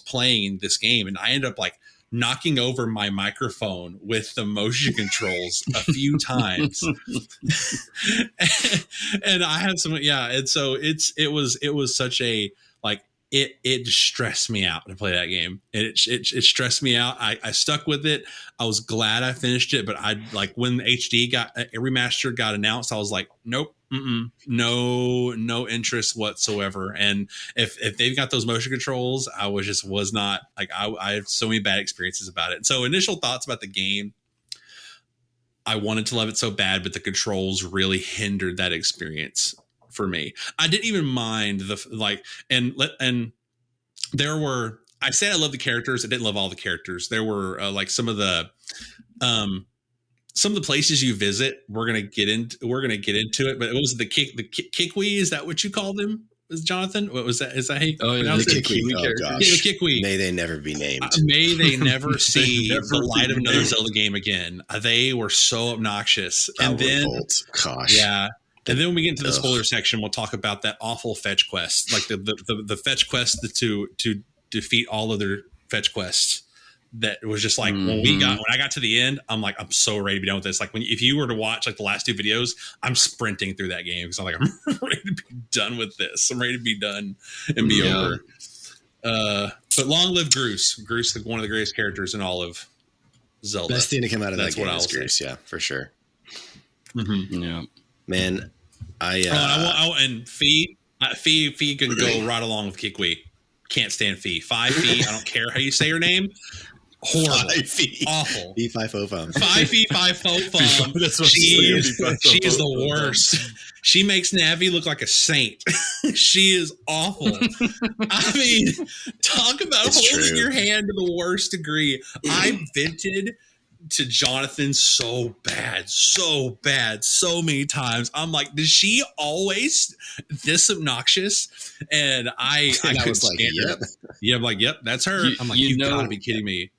playing this game, and I ended up like knocking over my microphone with the motion controls a few times. And I had some, and so it was such a, like, it stressed me out to play that game. It stressed me out. I stuck with it. I was glad I finished it, but I like when HD remaster got announced, I was like, nope. No interest whatsoever. And if they've got those motion controls, I was not like, I have so many bad experiences about it. So initial thoughts about the game, I wanted to love it so bad, but the controls really hindered that experience for me. I didn't even mind and there were, I said I love the characters. I didn't love all the characters. There were like some of the places you visit, we're gonna get into it, but it was the Kikwi. Is that what you call them, Jonathan? What was that? Is that how you pronounce the it? Kikwi? Oh, gosh. Yeah, the Kikwi. May they never be named. May they never see the light of another Zelda game again. They were so obnoxious. And then, gosh, yeah. And then when we get into the spoiler section, we'll talk about that awful fetch quest, like the fetch quest to defeat all other fetch quests. That was just like when I got to the end, I'm like, I'm so ready to be done with this. Like if you were to watch like the last two videos, I'm sprinting through that game because I'm like, I'm ready to be done with this. I'm ready to be done and be over. But long live Groose. Groose, one of the greatest characters in all of Zelda. Best thing to come out of that game is Groose, yeah, for sure. Mm-hmm. Yeah, man. And Fee can go right along with Kikwi. Can't stand Fee. 5 feet. I don't care how you say her name. Horrible. 5 feet. Awful. Fee, 5 fo fum. 5 feet, 5 fo fum. She is the worst. She makes Navi look like a saint. She is awful. I mean, talk about holding your hand to the worst degree. I vented to Jonathan so bad, so many times. I'm like, is she always this obnoxious? And I was like, yep. Yeah, I'm like, yep, that's her. I'm like, you gotta be kidding me.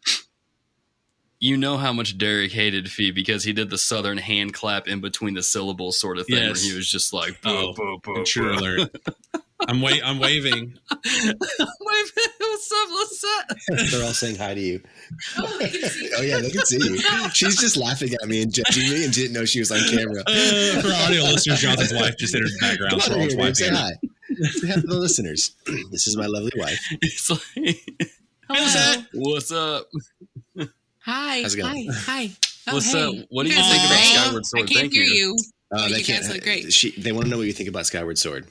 You know how much Derek hated Fee because he did the southern hand clap in between the syllables sort of thing where he was just like, boo, boo, boo, true alert. I'm waving. What's up? They're all saying hi to you. Oh yeah, they can see you. She's just laughing at me and judging me and didn't know she was on camera. For audio listeners, Jonathan's wife just entered the background. Come on here, say hi. Say hi to the listeners. This is my lovely wife. It's like, what's up? Hi. How's it going? Hi. Oh, What's up? What do you think about Skyward Sword? I can't hear you. They you guys look great. They want to know what you think about Skyward Sword.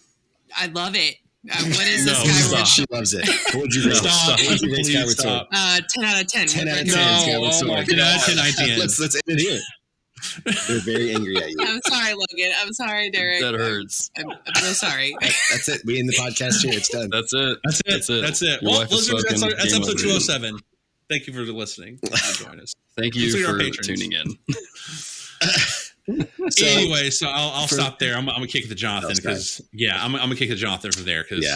I love it. What is the Skyward? She loves it. What would you rate? Stop. What would you rate Skyward Sword? 10 out of 10. 10 out of 10. No, Skyward Sword. 10 out of 10 IGN. Let's end it here. They're very angry at you. I'm sorry, Logan. I'm sorry, Derek. That hurts. I'm so sorry. That's it. We end the podcast here. It's done. That's it. That's it. Your Well, wife is listeners, spoken. that's Game episode over. 207. Thank you for listening. Join us. Thank you Consider our for patrons. tuning in. Anyway, so I'll stop there. I'm gonna kick it to Jonathan because I'm gonna kick it to Jonathan from there because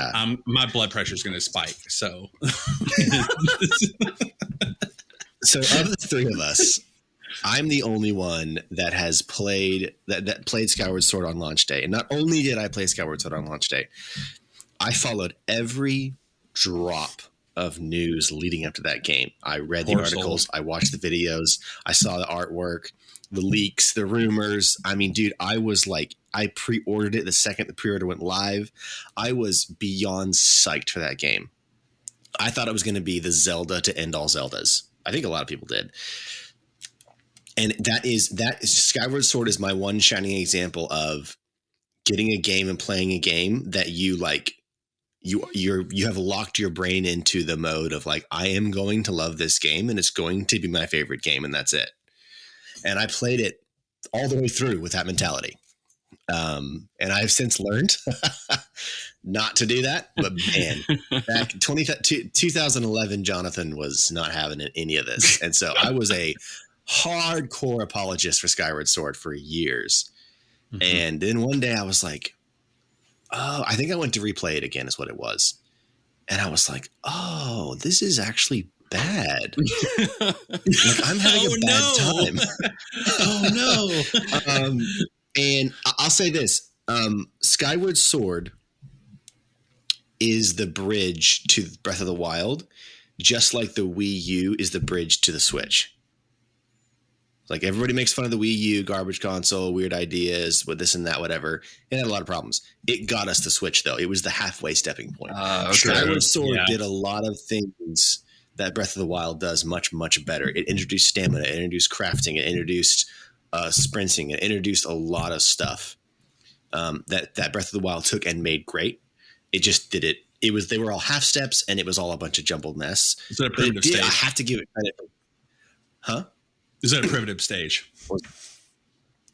my blood pressure is gonna spike. So, so of the three of us, I'm the only one that has played that played Skyward Sword on launch day. And not only did I play Skyward Sword on launch day, I followed every drop of news leading up to that game. I read the articles, I watched the videos, I saw the artwork, the leaks, the rumors. I mean, dude, I was like, I pre-ordered it the second the pre-order went live. I was beyond psyched for that game. I thought it was going to be the Zelda to end all Zeldas. I think a lot of people did. And that is Skyward Sword is my one shining example of getting a game and playing a game that you like. You have locked your brain into the mode of like, I am going to love this game and it's going to be my favorite game, and that's it. And I played it all the way through with that mentality. And I've since learned not to do that. But man, back 2011, Jonathan was not having any of this. And so I was a hardcore apologist for Skyward Sword for years. Mm-hmm. And then one day I was like, Oh, I think I went to replay it again is what it was. And I was like, oh, this is actually bad. Like I'm having a bad time. Oh no. And I'll say this, Skyward Sword is the bridge to Breath of the Wild, just like the Wii U is the bridge to the Switch. Like everybody makes fun of the Wii U, garbage console, weird ideas, with this and that, whatever. It had a lot of problems. It got us the Switch, though. It was the halfway stepping point. Okay. Skyward Sword did a lot of things that Breath of the Wild does much, much better. It introduced stamina. It introduced crafting. It introduced sprinting. It introduced a lot of stuff that Breath of the Wild took and made great. It just did it. They were all half steps, and it was all a bunch of jumbled mess. Is that a primitive stage? I have to give it credit. Huh? Is that a primitive stage?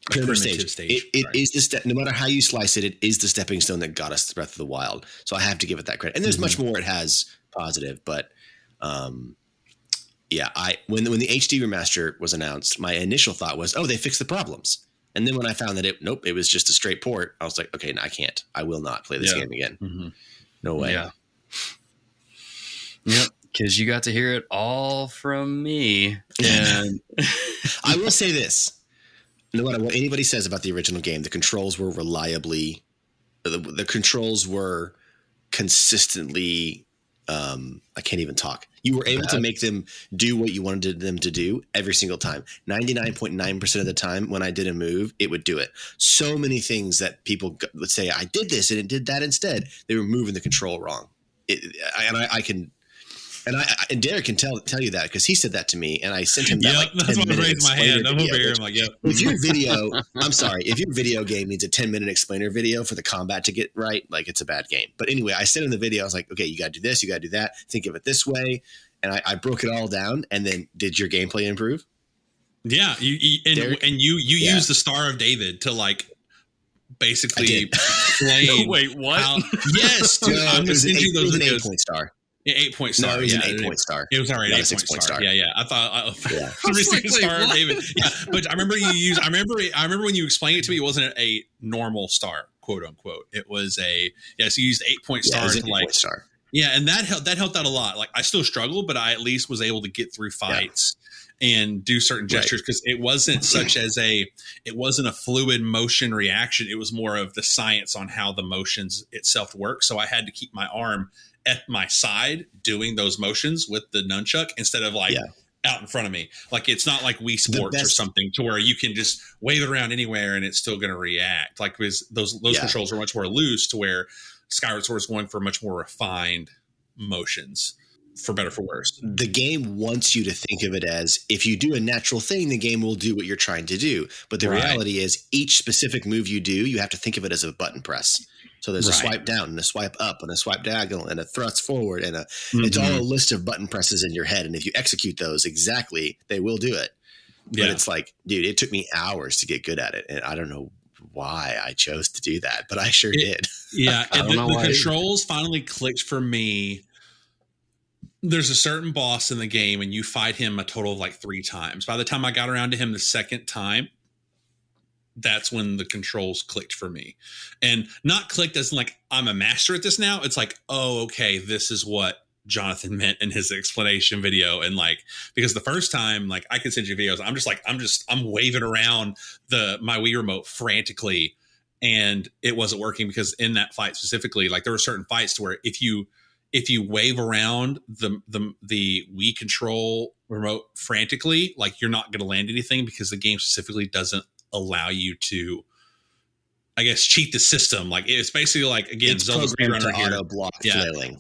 Primitive stage. It is the step. No matter how you slice it, it is the stepping stone that got us to Breath of the Wild. So I have to give it that credit. And there's much more it has positive, but yeah. When the HD remaster was announced, my initial thought was, oh, they fixed the problems. And then when I found that it was just a straight port, I was like, okay, no, I can't. I will not play this game again. Mm-hmm. No way. Yeah. Yep. Because you got to hear it all from me. And I will say this. No matter what anybody says about the original game, the controls were reliably, the controls were consistently, I can't even talk. You were able to make them do what you wanted them to do every single time. 99.9% of the time when I did a move, it would do it. So many things that people would say, I did this and it did that instead. They were moving the control wrong. And Derek can tell you that because he said that to me, and I sent him that. Yeah, like that's why I raised my hand. I'm over here. I'm like, yeah. If your video, I'm sorry, if your video game needs a 10-minute explainer video for the combat to get right, like it's a bad game. But anyway, I sent him the video. I was like, okay, you got to do this, you got to do that. Think of it this way, and I broke it all down. And then, did your gameplay improve? Yeah, you use the Star of David to like basically explain. Wait, what? Yes, dude, I'm going to send you those videos. 8-point star. 8-point star. No, it was an 8-point star. It was already an 8-point star. Yeah. I thought Star of David. Yeah, but I remember I remember when you explained it to me, it wasn't a normal star, quote unquote. It was so you used 8-point star to like star. Yeah, and that helped out a lot. Like I still struggled, but I at least was able to get through fights and do certain gestures because it wasn't it wasn't a fluid motion reaction. It was more of the science on how the motions itself work. So I had to keep my arm at my side doing those motions with the nunchuck instead of out in front of me. Like it's not like Wii Sports or something to where you can just wave it around anywhere and it's still going to react. Like those controls are much more loose to where Skyward Sword is going for much more refined motions, for better or for worse. The game wants you to think of it as if you do a natural thing, the game will do what you're trying to do. But the reality is each specific move you do, you have to think of it as a button press. So there's a swipe down and a swipe up and a swipe diagonal and a thrust forward and it's all a list of button presses in your head. And if you execute those exactly, they will do it. But it's like, dude, it took me hours to get good at it. And I don't know why I chose to do that, but I sure did. Yeah. And the controls finally clicked for me. There's a certain boss in the game and you fight him a total of like 3 times. By the time I got around to him the second time, that's when the controls clicked for me. And not clicked as in like, I'm a master at this now. It's like, oh, okay, this is what Jonathan meant in his explanation video. And like, because the first time, like I can send you videos. I'm waving around my Wii remote frantically and it wasn't working because in that fight specifically, like there were certain fights to where if you wave around the Wii control remote frantically, like you're not going to land anything because the game specifically doesn't allow you to, I guess, cheat the system. Like it's basically like, again, Zelda Speedrunner here. Auto block flailing.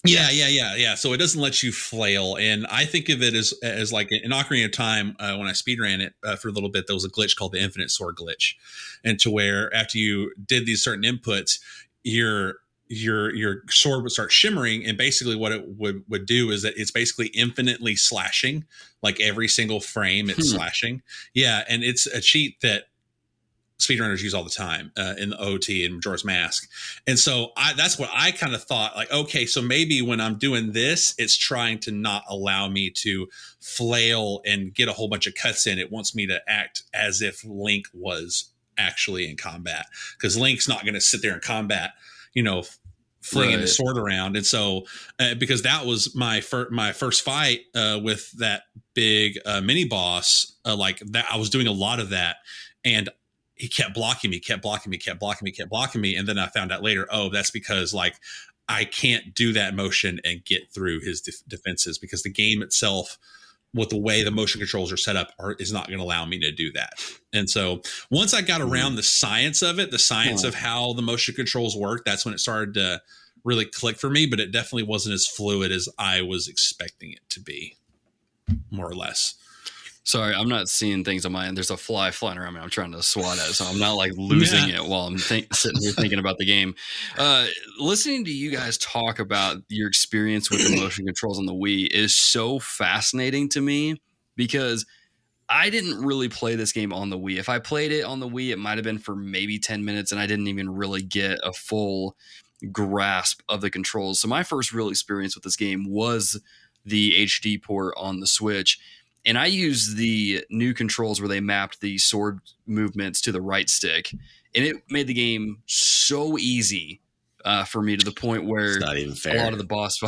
Yeah. So it doesn't let you flail. And I think of it as like in Ocarina of Time, when I speedran it for a little bit, there was a glitch called the Infinite Sword glitch. And to where after you did these certain inputs, your sword would start shimmering, and basically what it would do is that it's basically infinitely slashing, like every single frame it's slashing. Yeah, and it's a cheat that speedrunners use all the time in the OT and Majora's Mask. And so that's what I kind of thought, like, okay, so maybe when I'm doing this, it's trying to not allow me to flail and get a whole bunch of cuts in. It wants me to act as if Link was actually in combat, because Link's not going to sit there in combat, flinging the sword around. And so because that was my first fight with that big mini boss, like that, I was doing a lot of that, and he kept blocking me. And then I found out later, that's because like I can't do that motion and get through his defenses, because the game itself, with the way the motion controls are set up, is not going to allow me to do that. And so once I got around the science of it, the science of how the motion controls work, that's when it started to really click for me. But it definitely wasn't as fluid as I was expecting it to be, more or less. Sorry, I'm not seeing things on my end. There's a fly flying around me. I'm trying to swat at it, so I'm not like losing it while I'm sitting here thinking about the game. Listening to you guys talk about your experience with the motion controls on the Wii is so fascinating to me, because I didn't really play this game on the Wii. If I played it on the Wii, it might have been for maybe 10 minutes, and I didn't even really get a full grasp of the controls. So my first real experience with this game was the HD port on the Switch. And I used the new controls where they mapped the sword movements to the right stick. And it made the game so easy for me, to the point where It's not even fair. a lot of the boss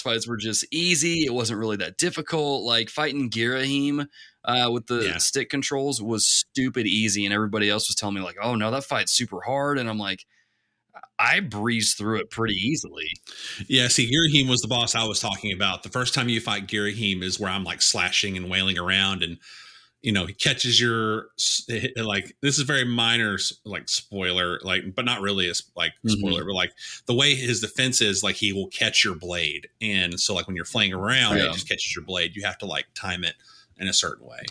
fights were just easy. It wasn't really that difficult. Like fighting Girahim with the stick controls was stupid easy. And everybody else was telling me like, oh no, that fight's super hard. And I'm like, I breezed through it pretty easily. Yeah, see, Girahim was the boss I was talking about. The first time you fight Girahim is where I'm like slashing and wailing around, and he catches your, like, this is very minor, like spoiler, like, but not really a like spoiler, but like the way his defense is, like he will catch your blade, and so like when you're flaying around, it just catches your blade. You have to like time it in a certain way.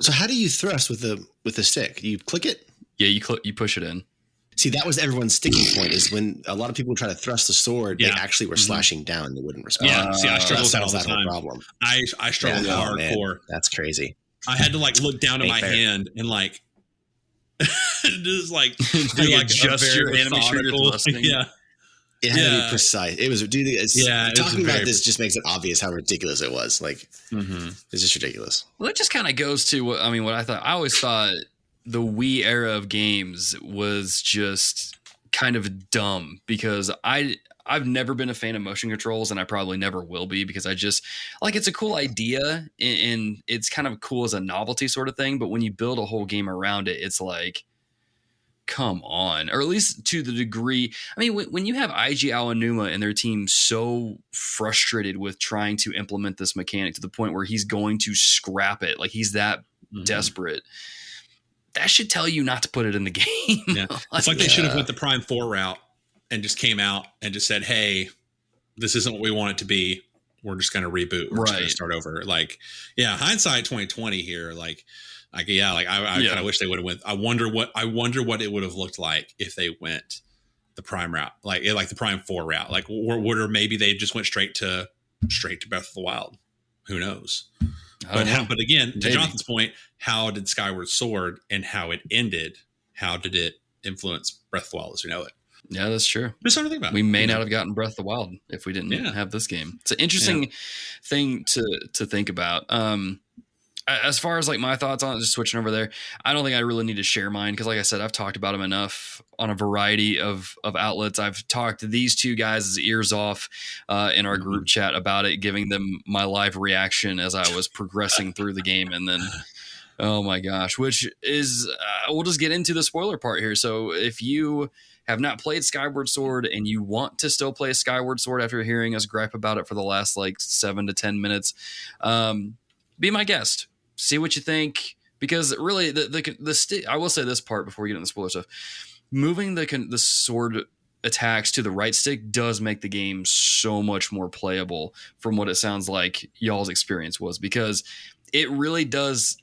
So how do you thrust with the stick? You click it? Yeah, you push it in. See, that was everyone's sticking point, is when a lot of people would try to thrust the sword, they actually were slashing down. They wouldn't respond. Yeah, see, I struggled with that all the that time. Problem. I struggled hardcore. Man, that's crazy. I had to like look down at my hand and like just like do like adjust your animation thrusting. It had to be precise. It was, dude. Talking about this just makes it obvious how ridiculous it was. Like, it's just ridiculous. Well, it just kind of goes to what I thought. I always thought the Wii era of games was just kind of dumb, because I've never been a fan of motion controls, and I probably never will be, because I just like, it's a cool idea and it's kind of cool as a novelty sort of thing. But when you build a whole game around it, it's like, come on, or at least to the degree. I mean, when you have Eiji Aonuma and their team so frustrated with trying to implement this mechanic to the point where he's going to scrap it, like he's that desperate, that should tell you not to put it in the game. Yeah. It's like they should have went the Prime 4 route and just came out and just said, hey, this isn't what we want it to be. We're just going to reboot. We're just going to start over. Like, hindsight 2020 here. I kind of wish they would have went. I wonder what it would have looked like if they went the Prime route, like the Prime 4 route, like, or maybe they just went straight to Breath of the Wild. Who knows? But again, to Jonathan's point, how did Skyward Sword and how it ended, how did it influence Breath of the Wild as we know it? Yeah, that's true. Just something to think about. We may not have gotten Breath of the Wild if we didn't have this game. It's an interesting thing to think about. As far as like my thoughts on it, just switching over there, I don't think I really need to share mine, because like I said, I've talked about them enough on a variety of outlets. I've talked to these two guys' ears off in our group chat about it, giving them my live reaction as I was progressing through the game. And then, oh my gosh, which is, we'll just get into the spoiler part here. So if you have not played Skyward Sword and you want to still play Skyward Sword after hearing us gripe about it for the last like 7 to 10 minutes, be my guest. See what you think, because really I will say this part before we get into the spoiler stuff. Moving the sword attacks to the right stick does make the game so much more playable from what it sounds like y'all's experience was, because it really does.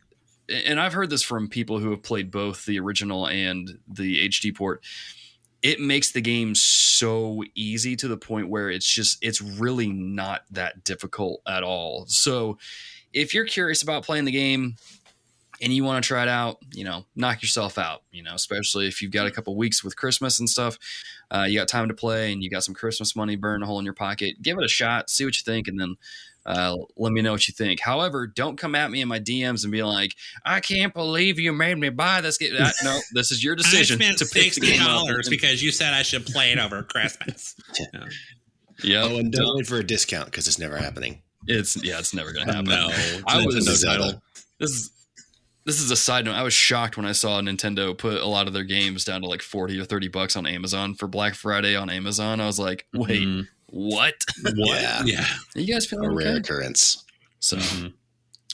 And I've heard this from people who have played both the original and the HD port. It makes the game so easy to the point where it's really not that difficult at all. So if you're curious about playing the game and you want to try it out, knock yourself out, especially if you've got a couple weeks with Christmas and stuff. You got time to play and you got some Christmas money burning a hole in your pocket. Give it a shot, see what you think, and then let me know what you think. However, don't come at me in my DMs and be like, I can't believe you made me buy this game. No, this is your decision. I spent to pick the game up because you said I should play it over Christmas. Yeah. Oh, and don't wait for a discount because it's never happening. It's never gonna happen. No, I was no title. This is a side note. I was shocked when I saw Nintendo put a lot of their games down to like $40 or $30 on Amazon for Black Friday on Amazon. I was like, wait, what? Yeah. You guys feeling A rare okay? occurrence. So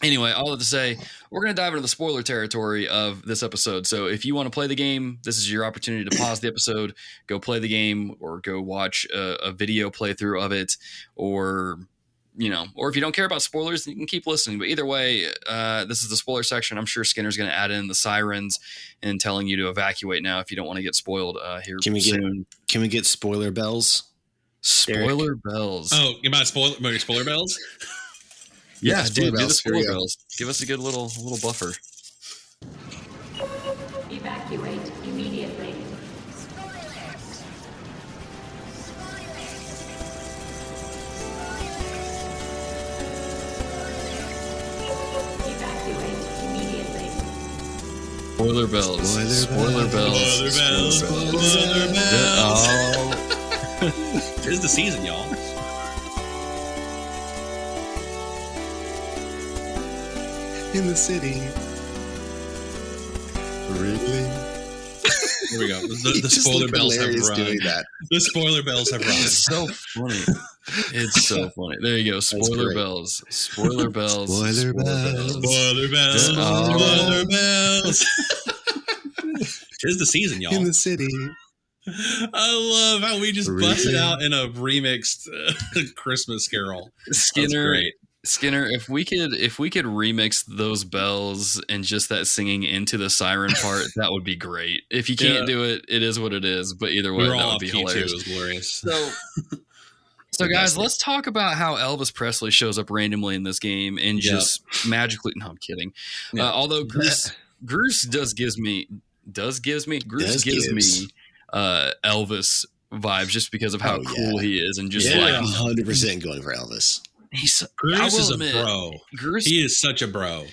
anyway, all that to say, we're going to dive into the spoiler territory of this episode. So if you want to play the game, this is your opportunity to pause the episode, go play the game, or go watch a video playthrough of it, or if you don't care about spoilers, you can keep listening. But either way, this is the spoiler section. I'm sure Skinner's going to add in the sirens and telling you to evacuate now if you don't want to get spoiled here soon. Can we get spoiler bells? Spoiler bells. Oh, about spoiler bells? Yeah, spoiler dude, do the bells. spoiler bells. Give us a good little buffer. Evacuate immediately. Evacuate immediately. Spoiler bells. Spoiler bells. Spoiler bells. Oh. Tis the season, y'all. In the city. Really? Here we go. The spoiler bells have run. Doing that. The spoiler bells have run. It's so funny. It's so funny. There you go. Spoiler great. bells. Spoiler bells. Spoiler bells. Spoiler bells. Oh. Spoiler bells. Tis the season, y'all. In the city. I love how we just busted out in a remixed Christmas carol. That's great. Skinner, if we could remix those bells and just that singing into the siren part, that would be great. If you can't do it, it is what it is. But either way, that would be hilarious. It was glorious. So guys, let's talk about how Elvis Presley shows up randomly in this game and just magically. No, I'm kidding. Yeah. Although Bruce gives me Elvis vibes just because of how cool he is and just like 100% going for Elvis. Bruce is a bro. He is such a bro.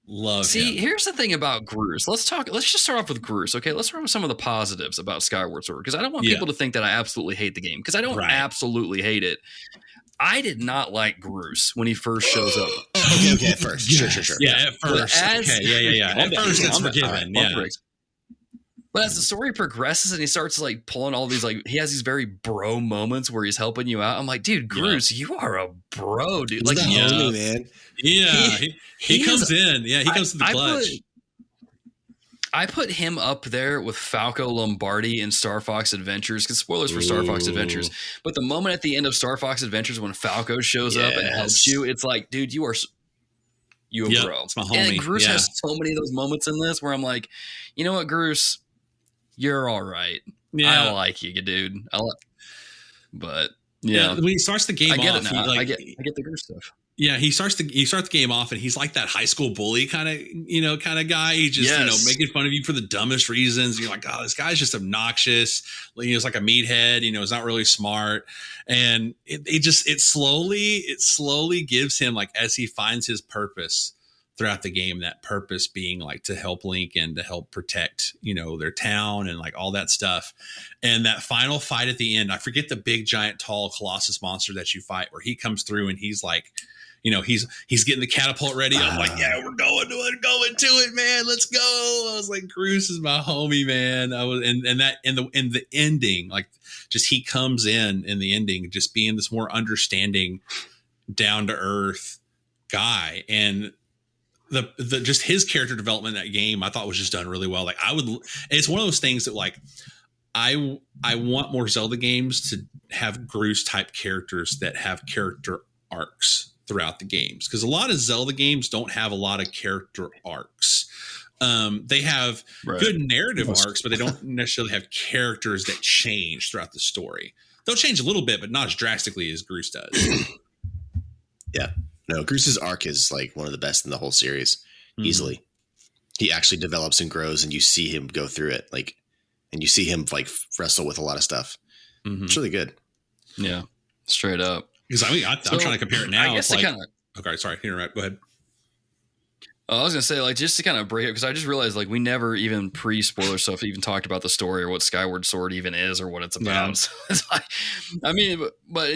Love him. Here's the thing about Groose. Let's just start off with Groose, okay? Let's start with some of the positives about Skyward Sword, because I don't want people to think that I absolutely hate the game, because I don't absolutely hate it. I did not like Groose when he first shows up. Okay, at first. Sure. Yeah, at first. At first, it's forgiven. But as the story progresses and he starts like pulling all these, like, he has these very bro moments where he's helping you out. I'm like, dude, Groose, you are a bro, dude. Like, homie, man. Yeah, he comes in. Yeah, he comes to the clutch. I put him up there with Falco Lombardi in Star Fox Adventures, because spoilers for Star Fox Adventures. But the moment at the end of Star Fox Adventures when Falco shows up and helps you, it's like, dude, you are a bro. It's my homie. And Groose has so many of those moments in this where I'm like, you know what, Groose? You're all right. Yeah. I like you, dude. But when he starts the game I get off, it now. I get the Groose stuff. Yeah, he starts the game off, and he's like that high school bully kind of guy. He just making fun of you for the dumbest reasons. You're like, oh, this guy's just obnoxious. He's like a meathead. He's not really smart, and it slowly gives him, like, as he finds his purpose throughout the game, that purpose being like to help Link and to help protect, their town and like all that stuff. And that final fight at the end, I forget the big, giant, tall Colossus monster that you fight, where he comes through and he's like, he's getting the catapult ready. I'm like, yeah, we're going to it, man. Let's go. I was like, Groose is my homie, man. I was, and that in the ending, like, just he comes in the ending, just being this more understanding, down to earth guy. And the just his character development in that game, I thought was just done really well. Like, it's one of those things that, like, I want more Zelda games to have Groose type characters that have character arcs throughout the games, because a lot of Zelda games don't have a lot of character arcs. They have good narrative arcs, but they don't necessarily have characters that change throughout the story. They'll change a little bit, but not as drastically as Groose does. Yeah. No, Groose's arc is like one of the best in the whole series. easily. He actually develops and grows, and you see him go through it, like, and you see him like wrestle with a lot of stuff. It's really good. Yeah, straight up. Because I'm trying to compare it now. I guess it's like, kinda, okay, sorry, interrupt. Go ahead. I was gonna say, like, just to kind of break it, because I just realized, like, we never even pre-spoiler stuff even talked about the story or what Skyward Sword even is or what it's about. Yeah. So it's like, I mean, but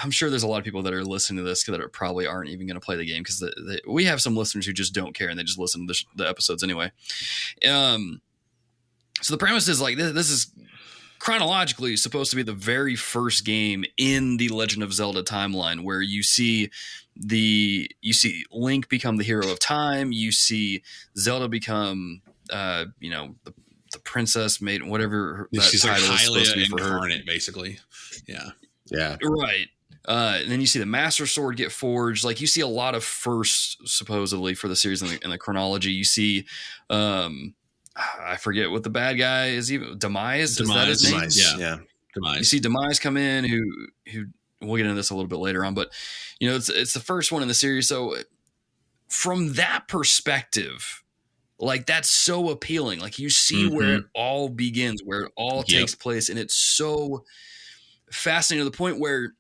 I'm sure there's a lot of people that are listening to this that are probably aren't even going to play the game, because we have some listeners who just don't care and they just listen to the episodes anyway. So the premise is like this is chronologically supposed to be the very first game in the Legend of Zelda timeline, where you see Link become the hero of time. You see Zelda become, the princess maiden, whatever that She's like title is supposed to be for her. incarnate, basically. Yeah. Right. And then you see the Master Sword get forged. Like, you see a lot of firsts supposedly for the series in the chronology. You see, I forget what the bad guy is. Even Demise. Is that his name? Demise. Yeah. Demise. You see Demise come in, who we'll get into this a little bit later on, but it's the first one in the series. So from that perspective, like, that's so appealing. Like, you see where it all begins, where it all takes place, and it's so fascinating to the point where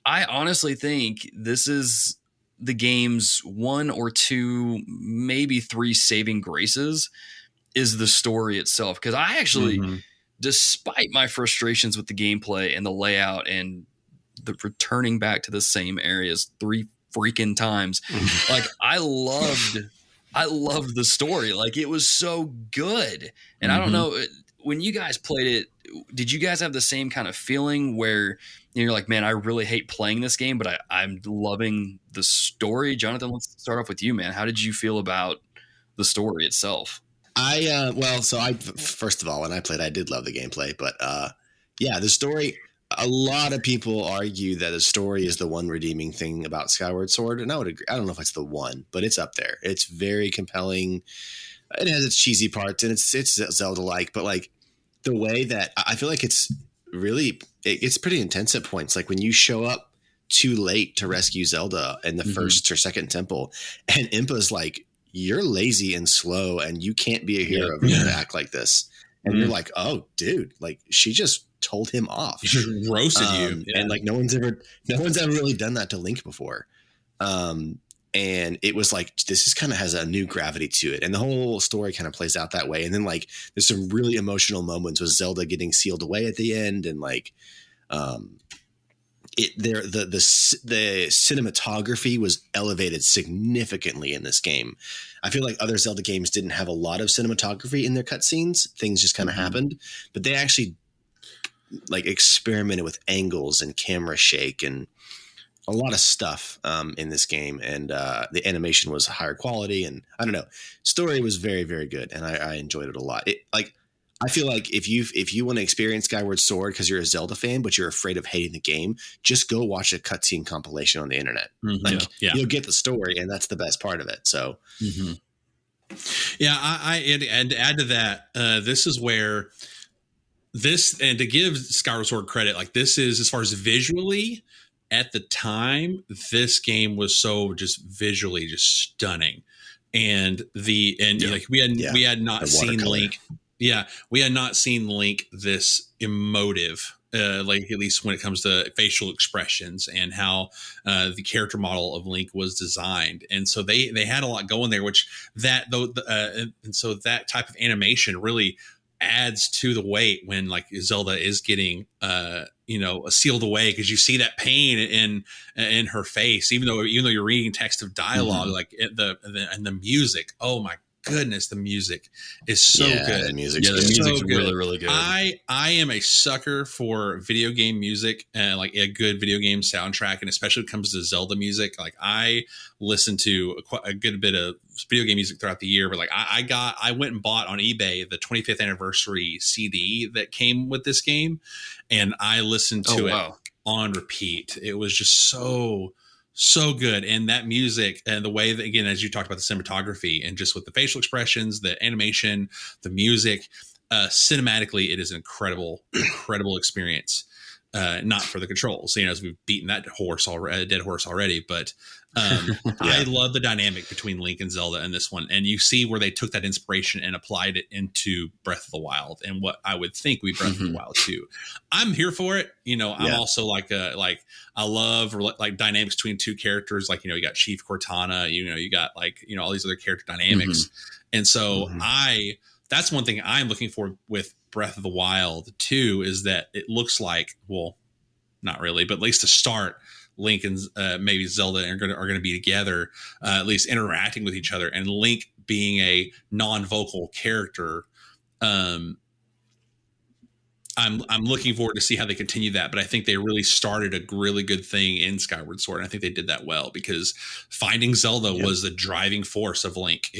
I honestly think this is the game's one or two, maybe three saving graces, is the story itself. Because I actually, despite my frustrations with the gameplay and the layout and the returning back to the same areas 3 freaking times, like, I loved the story. Like, it was so good. And I don't know, when you guys played it, did you guys have the same kind of feeling where you're like, man, I really hate playing this game, but I'm loving the story? Jonathan, let's start off with you, man. How did you feel about the story itself? First of all, when I played, I did love the gameplay, but the story, a lot of people argue that the story is the one redeeming thing about Skyward Sword, and I would agree. I don't know if it's the one, but it's up there. It's very compelling. It has its cheesy parts, and it's Zelda-like, but like the way that I feel like it's pretty intense at points. Like, when you show up too late to rescue Zelda in the first or second temple, and Impa's like, you're lazy and slow and you can't be a hero if you're going to act like this. And you're like, oh, dude, like, she just told him off. She just roasted you. Yeah. And like, no one's ever really done that to Link before. And it was like, this is kind of has a new gravity to it. And the whole story kind of plays out that way. And then, like, there's some really emotional moments with Zelda getting sealed away at the end. And like, the cinematography was elevated significantly in this game. I feel like other Zelda games didn't have a lot of cinematography in their cutscenes. Things just kind of happened, but they actually like experimented with angles and camera shake and a lot of stuff in this game. And the animation was higher quality, and I don't know, story was very, very good, and I enjoyed it a lot. I feel like if you want to experience Skyward Sword because you're a Zelda fan, but you're afraid of hating the game, just go watch a cutscene compilation on the internet. You'll get the story, and that's the best part of it. So, and to add to that, this is where and to give Skyward Sword credit, like, this is, as far as visually at the time, this game was so just visually just stunning, like we had not seen Link. Yeah, we had not seen Link this emotive, like, at least when it comes to facial expressions and how the character model of Link was designed. And so they had a lot going there, and so that type of animation really adds to the weight when, like, Zelda is getting sealed away, because you see that pain in her face, even though you're reading text of dialogue, like the music. Oh my goodness, the music is so good. The music's so really, really good. I am a sucker for video game music, and like a good video game soundtrack, and especially when it comes to Zelda music. Like, I listen to a good bit of video game music throughout the year, but like I went and bought on eBay the 25th anniversary CD that came with this game, and I listened to it on repeat. It was just so good. And that music and the way that, again, as you talked about the cinematography and just with the facial expressions, the animation, the music, cinematically, it is an incredible experience. not for the controls, as we've beaten that dead horse already. But I love the dynamic between Link and Zelda in this one. And you see where they took that inspiration and applied it into Breath of the Wild and what I would think we Breath of the Wild too. I'm here for it. I'm also I love like dynamics between two characters. Like, you got Chief Cortana, you got all these other character dynamics. And so that's one thing I'm looking for with Breath of the Wild too, is that it looks like, well, not really, but at least to start, Link and maybe Zelda are going to be together, at least interacting with each other, and Link being a non-vocal character. I'm looking forward to see how they continue that, but I think they really started a really good thing in Skyward Sword. And I think they did that well, because finding Zelda was the driving force of Link.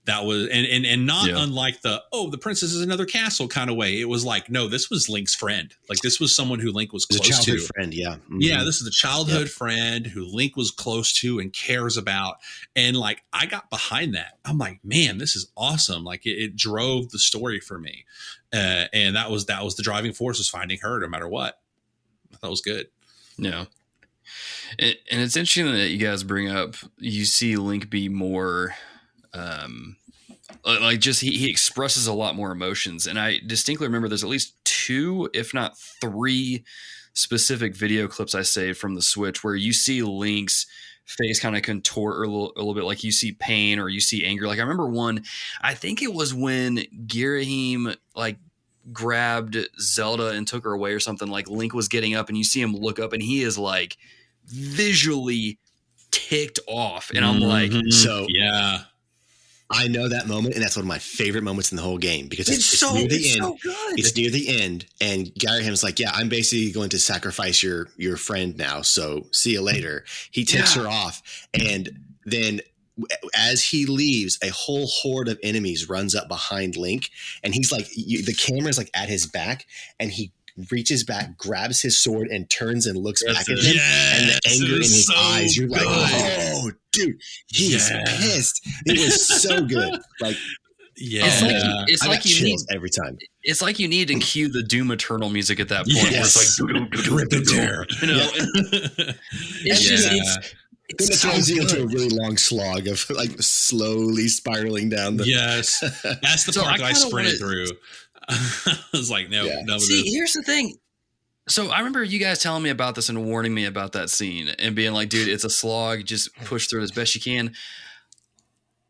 And not unlike the princess is another castle kind of way. It was like, no, this was Link's friend. Like, this was someone who Link was close to. A childhood friend, yeah. Yeah, this is a childhood friend who Link was close to and cares about. And I got behind that. I'm like, man, this is awesome. Like, it drove the story for me. And that was the driving force, was finding her no matter what. I thought it was good. Yeah. And it's interesting that you guys bring up, you see Link be more, he expresses a lot more emotions. And I distinctly remember there's at least 2, if not 3 specific video clips I saved from the Switch where you see Link's face kind of contort a little bit, like you see pain or you see anger. Like, I remember one, I think it was when Girahim grabbed Zelda and took her away or something. Like, Link was getting up and you see him look up and he is visually ticked off. And I'm like, so yeah, I know that moment, and that's one of my favorite moments in the whole game, because it's near the end. So good. It's near the end, and Girahim's like, "Yeah, I'm basically going to sacrifice your friend now. So see you later." He takes her off, and then as he leaves, a whole horde of enemies runs up behind Link, and he's the camera's at his back, and he reaches back, grabs his sword, and turns and looks back at him. And the anger in his eyes, you're like, oh, dude, he's pissed. It was so good. It's like you need every time. It's like you need to cue the Doom Eternal music at that point. Yes. Where it's rip and tear. Then it throws you into a really long slog of slowly spiraling down the. Yes, that's the part that I sprinted through. I was like, no. See, here's the thing. So I remember you guys telling me about this and warning me about that scene and being like, dude, it's a slog. Just push through it as best you can.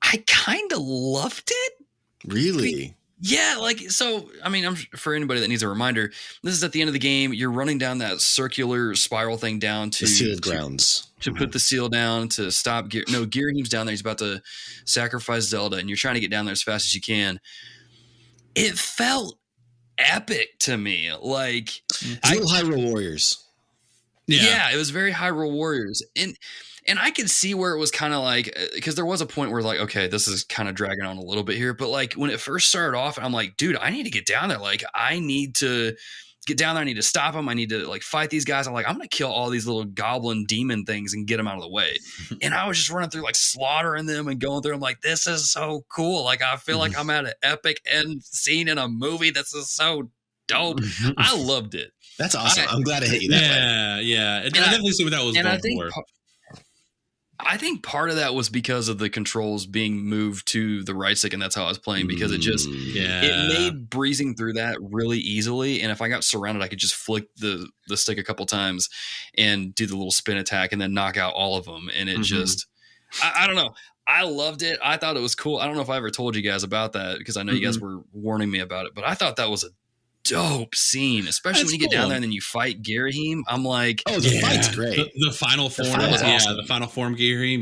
I kind of loved it. Really? Yeah. For anybody that needs a reminder, this is at the end of the game. You're running down that circular spiral thing down to the sealed grounds. To put the seal down to stop. Girahim's down there. He's about to sacrifice Zelda, and you're trying to get down there as fast as you can. It felt epic to me. It's little Hyrule Warriors. Yeah, it was very Hyrule Warriors. And I could see where it was kind of because there was a point where okay, this is kind of dragging on a little bit here. But when it first started off, I'm like, dude, I need to get down there. I need to get down there. I need to stop them. I need to fight these guys. I'm going to kill all these little goblin demon things and get them out of the way. And I was just running through slaughtering them and going through. I'm like, this is so cool. I feel like I'm at an epic end scene in a movie. This is so dope. I loved it. That's awesome. I'm glad I hit you that way. Yeah. I definitely see what that was going for. I think part of that was because of the controls being moved to the right stick, and that's how I was playing, because it just it made breezing through that really easily. And if I got surrounded, I could just flick the stick a couple times and do the little spin attack and then knock out all of them. And it just I don't know. I loved it. I thought it was cool. I don't know if I ever told you guys about that, because I know you guys were warning me about it, but I thought that was a dope scene, especially when you get down there and then you fight Girahim. I'm like, oh, the fight's great. The final form, awesome. The final form Girahim,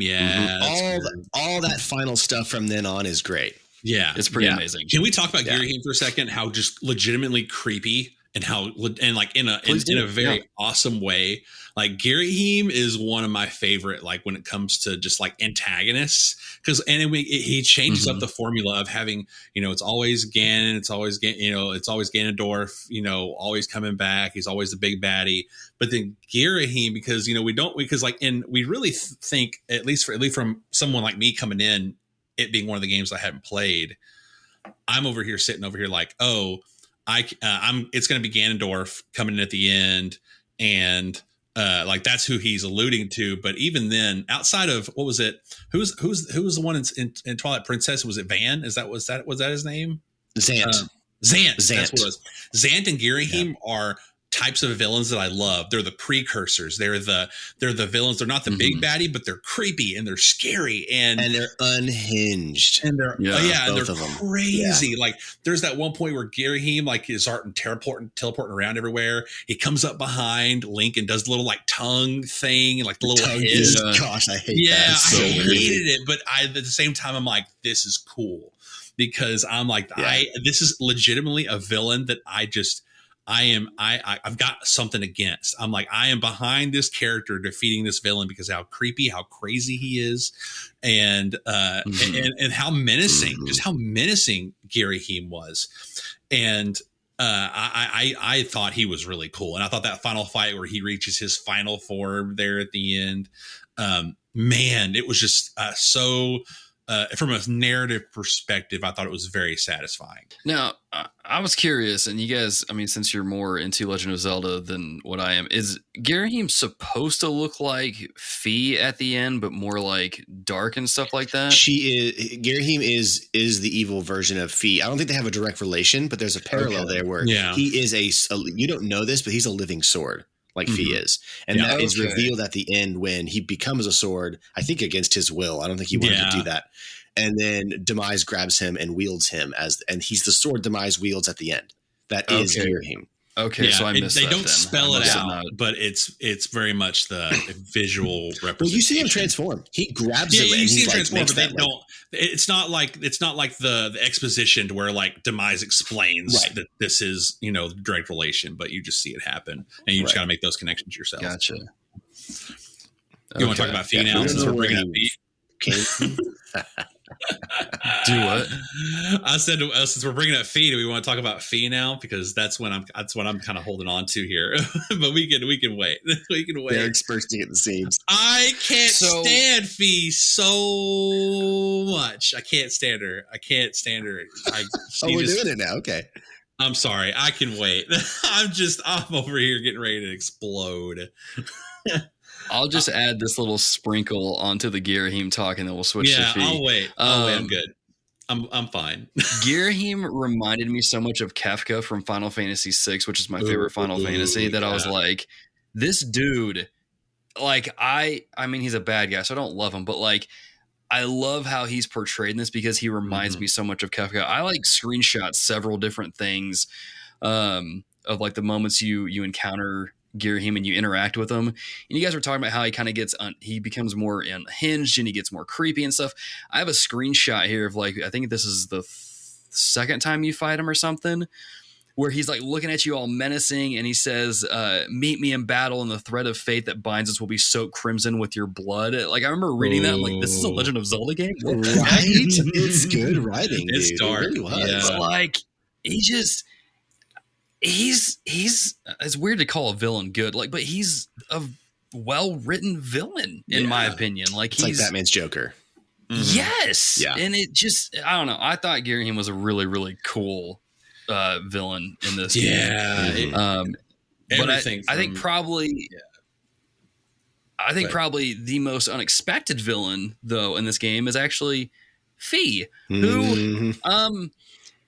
all that final stuff from then on is great. Yeah, it's pretty amazing. Can we talk about Girahim for a second? How just legitimately creepy and in a very awesome way. Girahim is one of my favorite, when it comes to just antagonists, because he changes up the formula of having, it's always Ganon, it's always Ganondorf, always coming back. He's always the big baddie. But then Girahim, because we really think, at least from someone like me coming in, it being one of the games I hadn't played, I'm sitting over here I'm it's going to be Ganondorf coming in at the end, and like that's who he's alluding to. But even then, outside of what was it? Who was the one in Twilight Princess? Was it Van? Was that his name? Zant. Zant. That's what it was. Zant and Girahim are types of villains that I love. They're the precursors. They're the villains. They're not the big baddie, but they're creepy and they're scary and they're unhinged. And they're and they're crazy. Yeah. Like there's that one point where Girahim like is teleporting around everywhere. He comes up behind Link and does the little like tongue thing and like the little hiss. Gosh, I hate that. Yeah, So I weird. hated it, but at the same time I'm like, this is cool because I'm like this is legitimately a villain that I've got something against. I'm like, I am behind this character defeating this villain because how creepy, how crazy he is, and how menacing, just how menacing Girahim was. And I thought he was really cool. And I thought that final fight where he reaches his final form there at the end, man, it was just so from a narrative perspective, I thought it was very satisfying. Now, I was curious, and you guys, I mean, since you're more into Legend of Zelda than what I am, is Girahim supposed to look like Fi at the end, but more like dark and stuff like that? Girahim is the evil version of Fi. I don't think they have a direct relation, but there's a parallel there where he is you don't know this, but he's a living sword. Like Fi is. And that is revealed at the end when he becomes a sword, I think against his will. I don't think he wanted to do that. And then Demise grabs him and wields him and he's the sword Demise wields at the end. That is Girahim. Okay, so I missed that. They don't spell it out, but it's very much the visual representation. Well, you see him transform. He grabs him and see he him transform, but they don't. Like, it's not like the exposition to where like Demise explains that this is direct relation, but you just see it happen, and you just got to make those connections yourself. Gotcha. You want to talk about Fi now since we're bringing up Fi? Do what? I said since we're bringing up Fi, do we want to talk about Fi now? Because that's what I'm kind of holding on to here. But we can wait. We can wait. Derek's bursting at the seams. I can't stand Fi so much. I can't stand her. We're doing it now. Okay. I'm sorry. I can wait. I'm over here getting ready to explode. I'll just add this little sprinkle onto the Girahim talk, and then we'll switch to Fi. I'll wait. I'm good. I'm fine. Girahim reminded me so much of Kefka from Final Fantasy VI, which is my favorite Final Fantasy, that I was like, this dude, like, I mean, he's a bad guy, so I don't love him, but like, I love how he's portrayed in this because he reminds me so much of Kefka. I like screenshot several different things of like the moments you encounter Girahim and you interact with him, and you guys were talking about how he kind of gets he becomes more unhinged and he gets more creepy and stuff. I have a screenshot here of like, I think this is the second time you fight him or something, where he's like looking at you all menacing and he says, meet me in battle and the thread of fate that binds us will be soaked crimson with your blood. Like I remember reading that, I'm like, this is a Legend of Zelda game, right? It's good writing. It's dark. It really was. But like he's it's weird to call a villain good, like, but he's a well-written villain in my opinion. Like it's like Batman's Joker. Yes. Yeah. And it just, I don't know. I thought Girahim was a really, really cool villain in this game. Yeah. But I think probably probably the most unexpected villain though in this game is actually Fi, who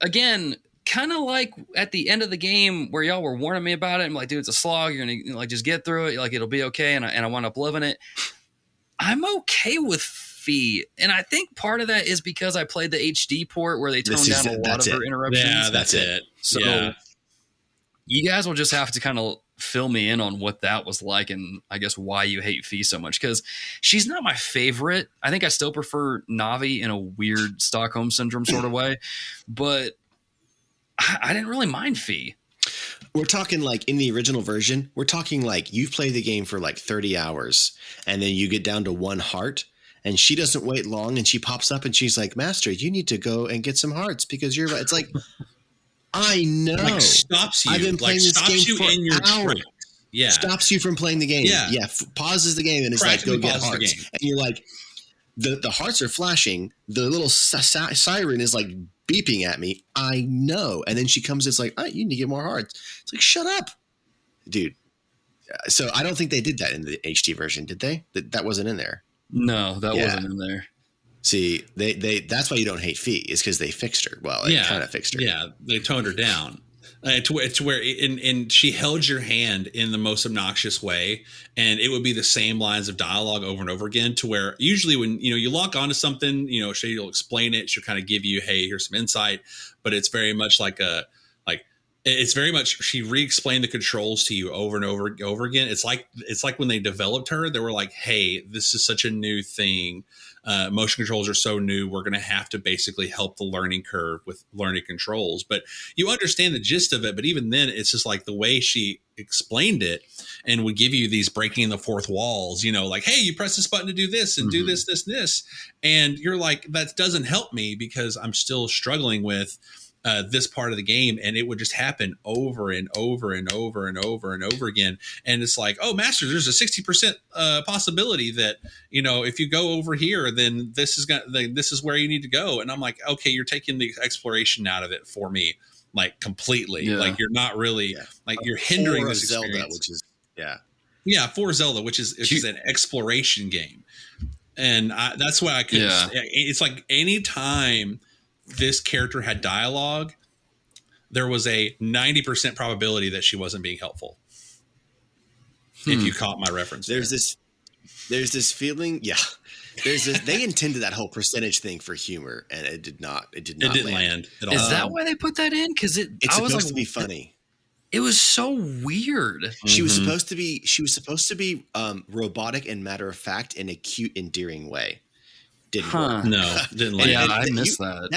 again, kind of like at the end of the game where y'all were warning me about it. I'm like, dude, it's a slog. You're gonna like just get through it. Like it'll be okay. And I wound up loving it. I'm okay with Fi, and I think part of that is because I played the HD port where they toned down a lot of her interruptions. Yeah, that's it. So you guys will just have to kind of fill me in on what that was like, and I guess why you hate Fi so much, because she's not my favorite. I think I still prefer Navi in a weird Stockholm Syndrome sort of way, but I didn't really mind Fi. We're talking like in the original version, we're talking like you've played the game for like 30 hours and then you get down to one heart and she doesn't wait long and she pops up and she's like, Master, you need to go and get some hearts because you're, it's like, I know. Like stops you. I've been playing this game for in your hours. tracks. Yeah. Stops you from playing the game. Yeah. Pauses the game and it's like, go get hearts. And you're like, the hearts are flashing. The little siren is like beeping at me. I know. And then she comes, it's like, oh, you need to get more hearts. It's like, shut up, dude. So I don't think they did that in the HD version, did they? That wasn't in there. No, that wasn't in there. See, they that's why you don't hate Fee, is because they fixed her. Well, they kind of fixed her. Yeah, they toned her down. To where and she held your hand in the most obnoxious way, and it would be the same lines of dialogue over and over again. To where usually when you lock onto something, she'll explain it. She'll kind of give you, hey, here's some insight, but it's very much it's very much she re-explained the controls to you over and over again. It's like when they developed her, they were like, hey, this is such a new thing. Motion controls are so new. We're going to have to basically help the learning curve with learning controls. But you understand the gist of it. But even then, it's just like the way she explained it and would give you these breaking the fourth walls, like, hey, you press this button to do this and do this, this, and this. And you're like, that doesn't help me because I'm still struggling with this part of the game, and it would just happen over and over and over and over and over again. And it's like, oh, Master, there's a 60% possibility that if you go over here, then this is where you need to go. And I'm like, okay, you're taking the exploration out of it for me, like completely. Yeah. Like you're not really like you're hindering this experience. Zelda, which is for Zelda, which is an exploration game, and that's why I could. Yeah. It's like anytime this character had dialogue, there was a 90% probability that she wasn't being helpful. If you caught my reference. There's this feeling. Yeah. They intended that whole percentage thing for humor, and it did not land at all. Is that why they put that in? Because it's supposed to be funny. It was so weird. She was supposed to be robotic and matter of fact in a cute, endearing way. Didn't work. No, didn't like. Yeah, I missed that.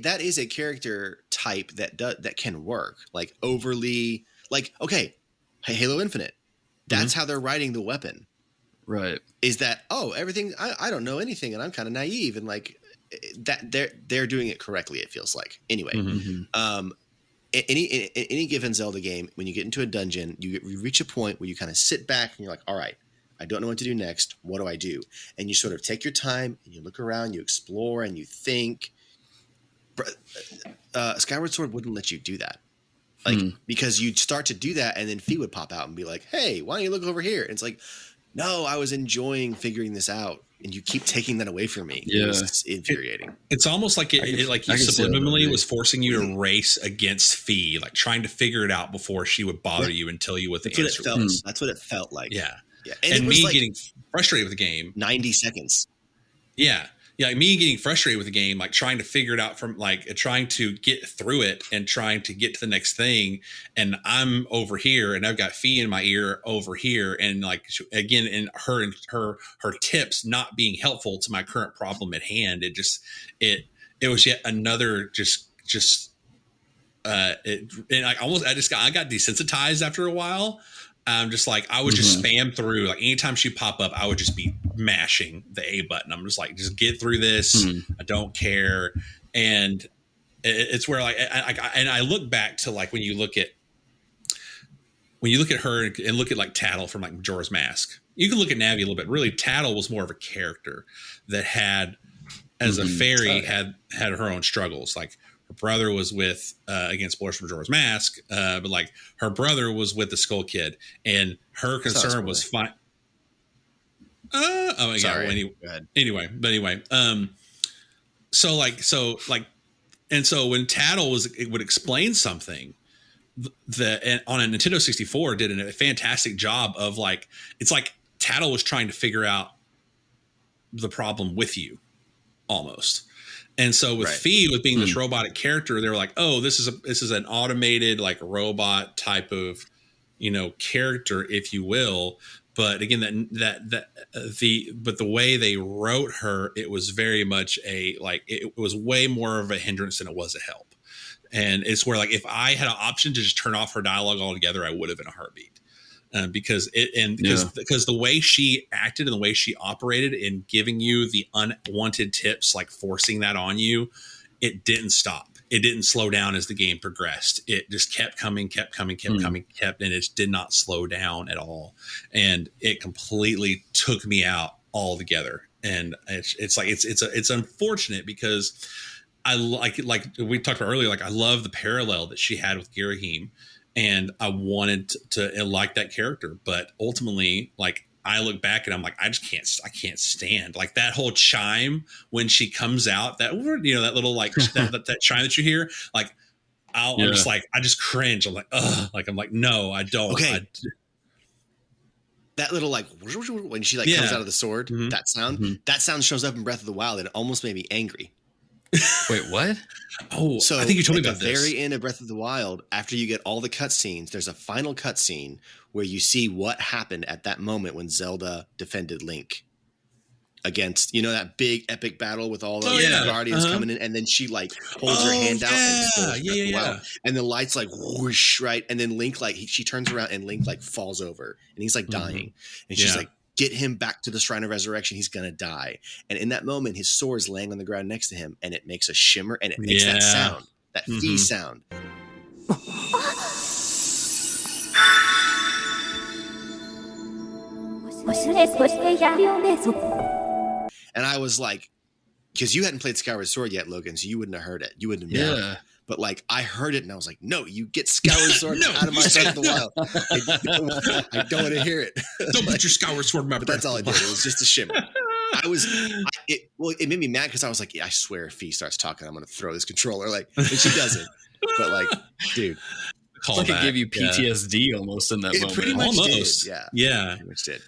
That is a character type that can work. Like overly, like, okay, Halo Infinite. That's how they're writing the weapon. Right. Is that everything? I don't know anything, and I'm kind of naive, and like that they're doing it correctly. It feels like anyway. Any given Zelda game, when you get into a dungeon, you reach a point where you kind of sit back and you're like, all right, I don't know what to do next. What do I do? And you sort of take your time and you look around, you explore, and you think. Skyward Sword wouldn't let you do that. Like, because you'd start to do that and then Fee would pop out and be like, hey, why don't you look over here? And it's like, no, I was enjoying figuring this out. And you keep taking that away from me. Yeah. It's infuriating. It's almost like it subliminally was forcing you to race against Fee, like trying to figure it out before she would bother you and tell you what the answer was. That's what it felt like. Yeah. Yeah. And me getting frustrated with the game. 90 seconds. Yeah. Yeah. Me getting frustrated with the game, like trying to figure it out from like trying to get through it and trying to get to the next thing. And I'm over here and I've got Fee in my ear over here. And like, again, in her tips not being helpful to my current problem at hand. It was yet another I got desensitized after a while. Just like I would just spam through, like anytime she pop up, I would just be mashing the A button. I'm just like, just get through this. I don't care. And it's where like, I look back to like, when you look at her and look at like Tattle from like Majora's Mask, you can look at Navi a little bit. Really, Tattle was more of a character that had, as a fairy, had her own struggles. Like, her brother was with, again, spoilers from Majora's Mask, but like her brother was with the Skull Kid, and her concern was fine. Oh my God. Well, anyway, so when Tattle would explain something, and on a Nintendo 64 did a fantastic job of like, it's like Tattle was trying to figure out the problem with you almost. And so with Fee, with being this robotic character, they were like, oh, this is an automated like robot type of, character, if you will. But again, but the way they wrote her, it was very much it was way more of a hindrance than it was a help. And it's where like, if I had an option to just turn off her dialogue altogether, I would have in a heartbeat. Because the way she acted and the way she operated in giving you the unwanted tips, like forcing that on you, it didn't stop. It didn't slow down as the game progressed. It just kept coming, and it did not slow down at all. And it completely took me out altogether. And it's unfortunate because I like we talked about earlier. Like I love the parallel that she had with Girahim, and I wanted to like that character, but ultimately, like I look back and I'm like, I can't stand like that whole chime when she comes out. That that little like that chime that you hear. Like I'm just like I just cringe. I'm like, ugh. Like I'm like, no, I don't. Okay. That little like when she like comes out of the sword, that sound shows up in Breath of the Wild, and it almost made me angry. Wait, what? Oh, so I think you told me about at the this. very end of Breath of the Wild, after you get all the cutscenes, there's a final cutscene where you see what happened at that moment when Zelda defended Link against, that big epic battle with all the guardians coming in, and then she like holds her hand out and and the lights like whoosh, right? And then Link she turns around and Link like falls over and he's like dying, and she's like, get him back to the Shrine of Resurrection. He's going to die. And in that moment, his sword's laying on the ground next to him, and it makes a shimmer, and it makes that sound, that fee sound. And I was like, because you hadn't played Skyward Sword yet, Logan, so you wouldn't have heard it. You wouldn't have known. Yeah. But like I heard it and I was like, no, you get Skyward Sword out of my Breath of the Wild. I don't want to hear it. Don't put your Skyward Sword in my But that's all I did. It was just a shimmer. It made me mad because I was like, I swear if Fee starts talking, I'm going to throw this controller. Like, and she doesn't. But like, dude. It's like it gave you PTSD almost in that moment. Pretty much almost. did. Yeah. Pretty much did.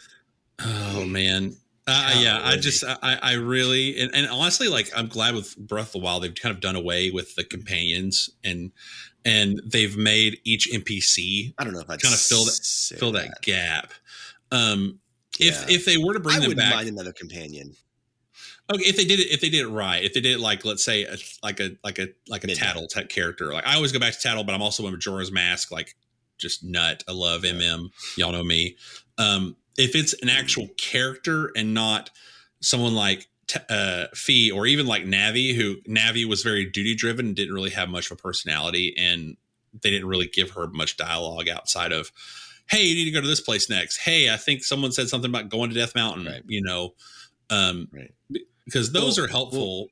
Oh, man. I really, and honestly, like I'm glad with Breath of the Wild, they've kind of done away with the companions and they've made each NPC, I don't know if I'd kind of fill that gap. If they were to bring them back, I wouldn't mind another companion. Okay, if they did it right, if they did it like, let's say like a Tattle type character, like I always go back to Tattle, but I'm also a Majora's Mask, like just nut. I love MM. Y'all know me. If it's an actual character and not someone like Fee or even like Navi was very duty driven and didn't really have much of a personality, and they didn't really give her much dialogue outside of, hey, you need to go to this place next. Hey, I think someone said something about going to Death Mountain, right. Because those are helpful,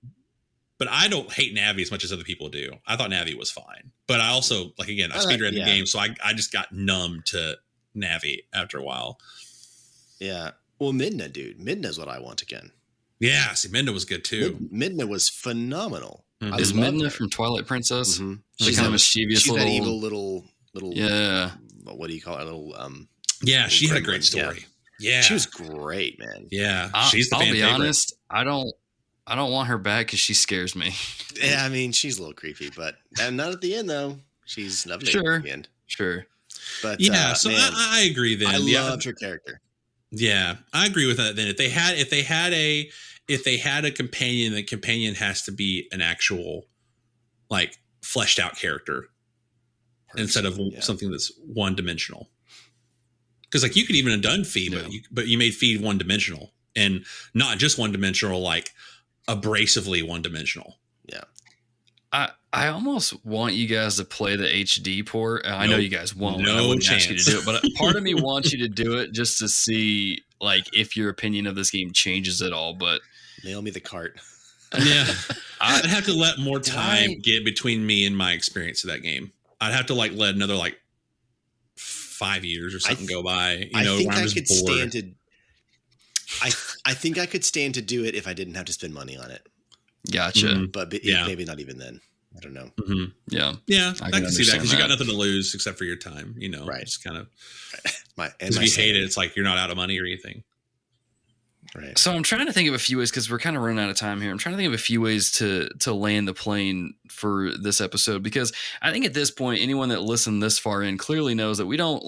but I don't hate Navi as much as other people do. I thought Navi was fine, but I also, like, again, I speedran the game, so I just got numb to Navi after a while. Yeah. Well, Midna, dude. Midna's what I want again. Yeah. See, Midna was good too. Midna was phenomenal. Mm-hmm. Is Midna from Twilight Princess? Mm-hmm. She's kind of mischievous. She's that evil little. Yeah. What do you call it? Little. Yeah, she had a great story. Yeah. She was great, man. Yeah. She's the fan favorite. I'll be honest. I don't want her back because she scares me. Yeah, I mean, she's a little creepy, but not at the end though. She's lovely at the end. Sure. But yeah, so man, I agree. Then I loved her character. Yeah, I agree with that. Then if they had a companion, the companion has to be an actual, like, fleshed out character instead of something that's one dimensional. Because like you could even have done Fee, but you made Fee one dimensional, and not just one dimensional, like abrasively one dimensional. Yeah. I almost want you guys to play the HD port. I know you guys won't. No I wouldn't chance. ask you to do it, but part of me wants you to do it just to see, like, if your opinion of this game changes at all. But mail me the cart. Yeah, I'd have to let more time get between me and my experience of that game. I'd have to like let another like 5 years or something go by. I think I could stand to. I think I could stand to do it if I didn't have to spend money on it. Gotcha. Mm-hmm. But maybe not even then. I don't know. Mm-hmm. Yeah. I can see that because you got nothing to lose except for your time. Right? It's kind of. If you hate it, it's like you're not out of money or anything. Right. So I'm trying to think of a few ways because we're kind of running out of time here. I'm trying to think of a few ways to land the plane for this episode, because I think at this point, anyone that listened this far in clearly knows that we don't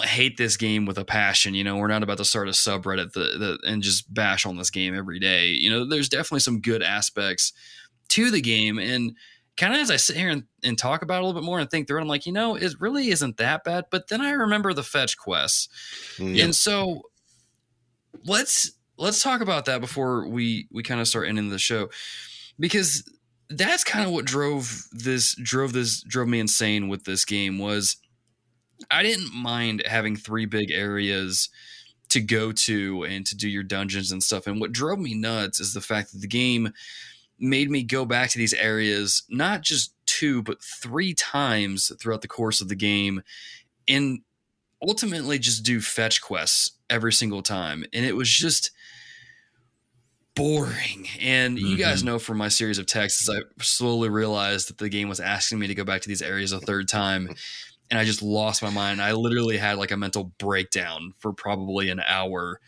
hate this game with a passion. We're not about to start a subreddit and just bash on this game every day. There's definitely some good aspects to the game. And kind of as I sit here and talk about it a little bit more and think through it, I'm like, it really isn't that bad. But then I remember the fetch quests. Mm-hmm. And so let's talk about that before we kind of start ending the show, because that's kind of what drove me insane with this game. Was I didn't mind having 3 big areas to go to and to do your dungeons and stuff. And what drove me nuts is the fact that the game made me go back to these areas, not just 2, but 3 times throughout the course of the game, and ultimately just do fetch quests every single time. And it was just boring. And you guys know from my series of texts, I slowly realized that the game was asking me to go back to these areas a 3rd time. And I just lost my mind. I literally had like a mental breakdown for probably an hour.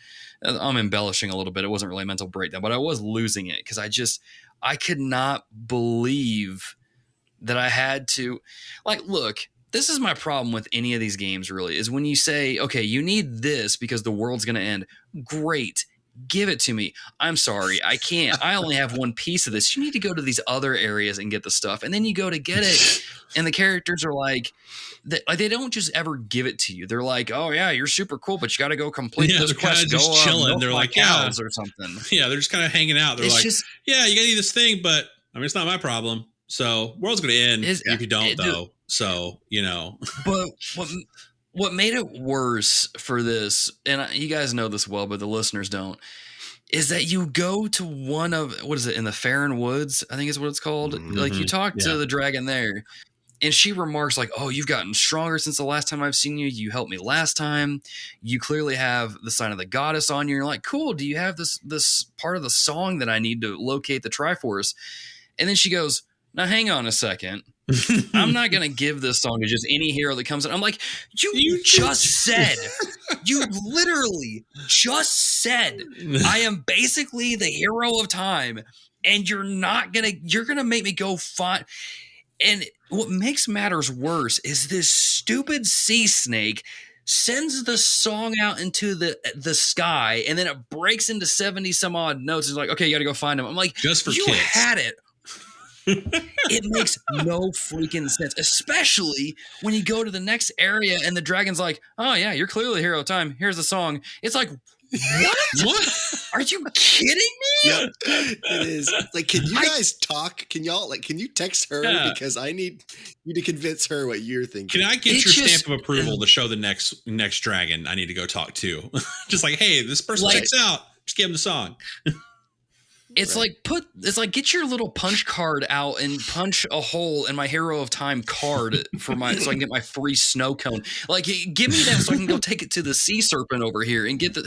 I'm embellishing a little bit. It wasn't really a mental breakdown, but I was losing it because I could not believe that I had to, like, look, this is my problem with any of these games really, is when you say, okay, you need this because the world's going to end. Great. Give it to me. I'm sorry. I can't. I only have one piece of this. You need to go to these other areas and get the stuff. And then you go to get it. And the characters are like they don't just ever give it to you. They're like, oh yeah, you're super cool, but you got to go complete this quest. Just chilling. They're like cows or something. Yeah. They're just kind of hanging out. They're yeah, you got to need this thing, but I mean, it's not my problem. So world's going to end if you don't though. So, but what made it worse for this, and you guys know this well, but the listeners don't, is that you go to one of, what is it, in the Farron Woods, I think is what it's called. Like you talk to the dragon there, and she remarks like, oh, you've gotten stronger since the last time I've seen you. You helped me last time. You clearly have the sign of the goddess on you. You're like, cool. Do you have this part of the song that I need to locate the Triforce? And then she goes, now hang on a second. I'm not going to give this song to just any hero that comes in. I'm like, you just said, you literally just said, I am basically the hero of time, and you're going to make me go find. And what makes matters worse is this stupid sea snake sends the song out into the sky, and then it breaks into 70 some odd notes. It's like, okay, you got to go find him. I'm like, just for you kids. Had it. It makes no freaking sense, especially when you go to the next area and the dragon's like, oh yeah, you're clearly the hero of time. Here's the song. It's like, what? Are you kidding me? Yep, it is. It's like, can you guys talk? Can y'all can you text her? Yeah. Because I need you to convince her what you're thinking. Can I get your stamp of approval to show the next dragon I need to go talk to? Just like, hey, this person checks out. Just give him the song. It's like get your little punch card out and punch a hole in my Hero of Time card so I can get my free snow cone. Like, give me that so I can go take it to the sea serpent over here and get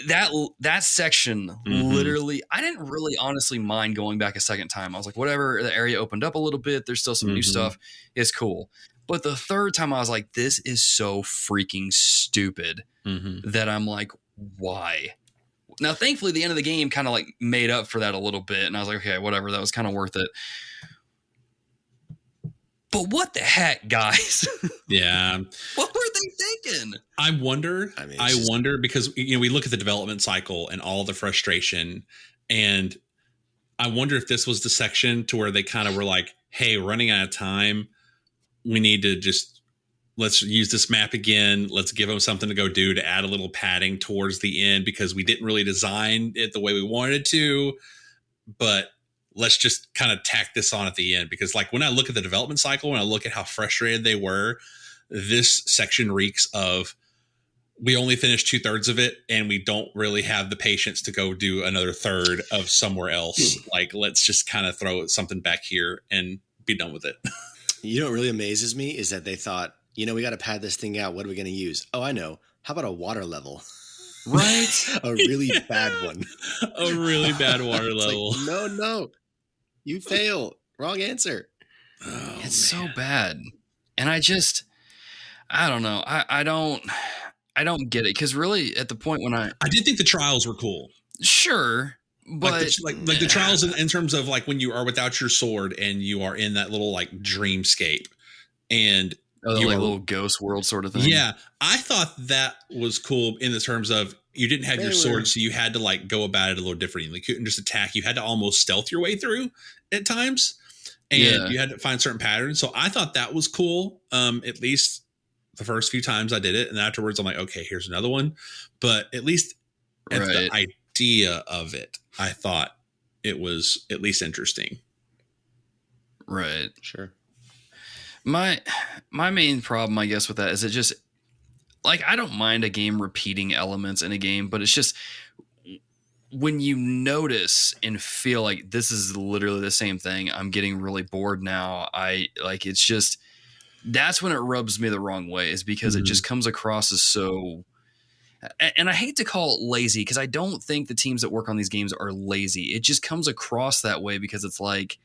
that section. Literally, I didn't really honestly mind going back a second time. I was like, whatever, the area opened up a little bit. There's still some new stuff. It's cool. But the third time I was like, this is so freaking stupid that I'm like, why? Now, thankfully, the end of the game kind of like made up for that a little bit. And I was like, okay, whatever. That was kind of worth it. But what the heck, guys? Yeah. What were they thinking? I wonder because, we look at the development cycle and all the frustration. And I wonder if this was the section to where they kind of were like, hey, running out of time. We need to let's use this map again. Let's give them something to go do to add a little padding towards the end because we didn't really design it the way we wanted to, but let's just kind of tack this on at the end. Because like when I look at the development cycle, when I look at how frustrated they were, this section reeks of, we only finished 2/3 of it and we don't really have the patience to go do another third of somewhere else. Like, let's just kind of throw something back here and be done with it. You know what really amazes me is that they thought, we got to pad this thing out. What are we going to use? Oh, I know. How about a water level? Right? A really bad one. A really bad water level. Like, no. You fail. Wrong answer. Oh, it's so bad. And I don't know. I don't get it. Because really at the point when I did think the trials were cool. Sure. But like the trials in terms of like when you are without your sword and you are in that little like dreamscape and like a little ghost world sort of thing. Yeah. I thought that was cool in the terms of you didn't have your sword, so you had to like go about it a little differently. You couldn't just attack. You had to almost stealth your way through at times. And you had to find certain patterns. So I thought that was cool. At least the first few times I did it. And afterwards I'm like, okay, here's another one. But at least the idea of it, I thought it was at least interesting. Right. Sure. My main problem, I guess, with that is it just like, I don't mind a game repeating elements in a game, but it's just when you notice and feel like this is literally the same thing, I'm getting really bored now. It's just, that's when it rubs me the wrong way, is because it just comes across as so, and I hate to call it lazy, because I don't think the teams that work on these games are lazy. It just comes across that way because it's like,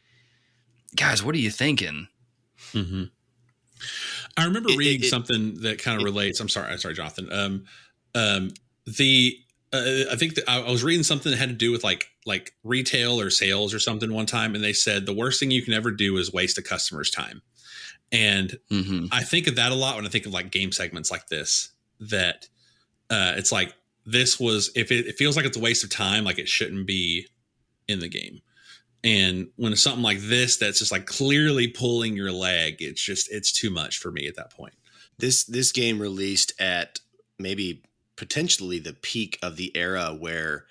guys, what are you thinking? Mm-hmm. I remember reading something that kind of relates. I'm sorry, Jonathan. I think that I was reading something that had to do with like retail or sales or something one time, and they said the worst thing you can ever do is waste a customer's time. And I think of that a lot when I think of like game segments like this. That it's like, this was, if it feels like it's a waste of time, like it shouldn't be in the game. And when it's something like this that's just like clearly pulling your leg, it's too much for me at that point. This game released at maybe potentially the peak of the era where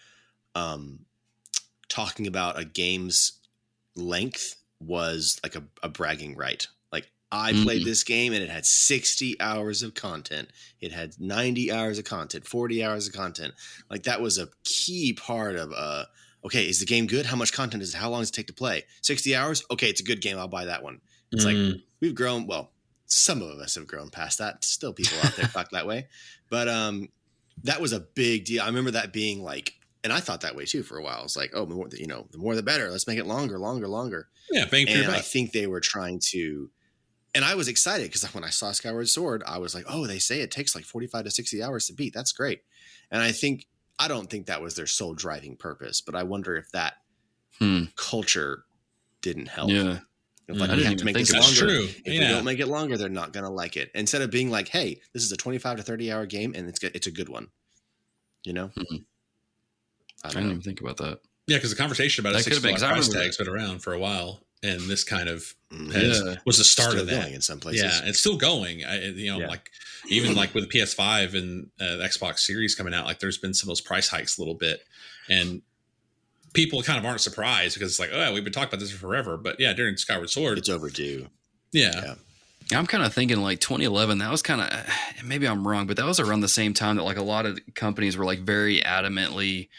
talking about a game's length was like a bragging right. Like, I played this game and it had 60 hours of content. It had 90 hours of content, 40 hours of content. Like, that was a key part of okay, is the game good? How much content is it? How long does it take to play? 60 hours? Okay, it's a good game. I'll buy that one. It's like, we've grown. Well, some of us have grown past that. Still people out there talk that way. But that was a big deal. I remember that being like, and I thought that way too for a while. It's like, oh, the more the better. Let's make it longer. Yeah, bang for your buck. I think they were trying to, and I was excited because when I saw Skyward Sword, I was like, oh, they say it takes like 45 to 60 hours to beat. That's great. And I don't think that was their sole driving purpose, but I wonder if that culture didn't help. Yeah. Like, we have to make this longer. True. If we don't make it longer, they're not going to like it. Instead of being like, hey, this is a 25 to 30 hour game and it's a good one. You know? I didn't even think about that. Yeah, because the conversation about a $6 price tag's been around for a while, and this kind of was the start still of that. Going in some places. Yeah, it's still going. Like even like with the PS5 and the Xbox Series coming out, like there's been some of those price hikes a little bit, and people kind of aren't surprised because it's like, oh, we've been talking about this for forever. But yeah, during Skyward Sword, it's overdue. Yeah. I'm kind of thinking like 2011, that was kind of, maybe I'm wrong, but that was around the same time that like a lot of companies were like very adamantly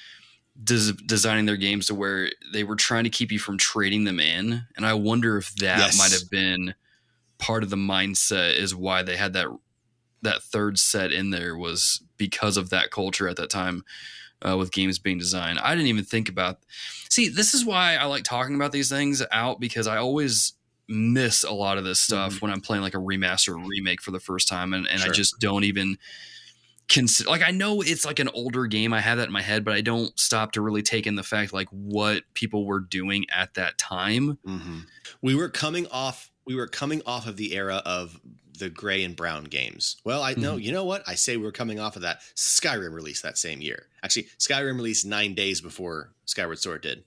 designing their games to where they were trying to keep you from trading them in. And I wonder if that might have been part of the mindset, is why they had that third set in there, was because of that culture at that time with games being designed. I didn't even think about, this is why I like talking about these things out, because I always miss a lot of this stuff when I'm playing like a remaster or remake for the first time. And I just don't even consider, like, I know it's like an older game. I have that in my head, but I don't stop to really take in the fact, like, what people were doing at that time. We were coming off of the era of the gray and brown games. Well, I know, you know what? I say we're coming off of that. Skyrim released that same year. Actually, Skyrim released 9 days before Skyward Sword did.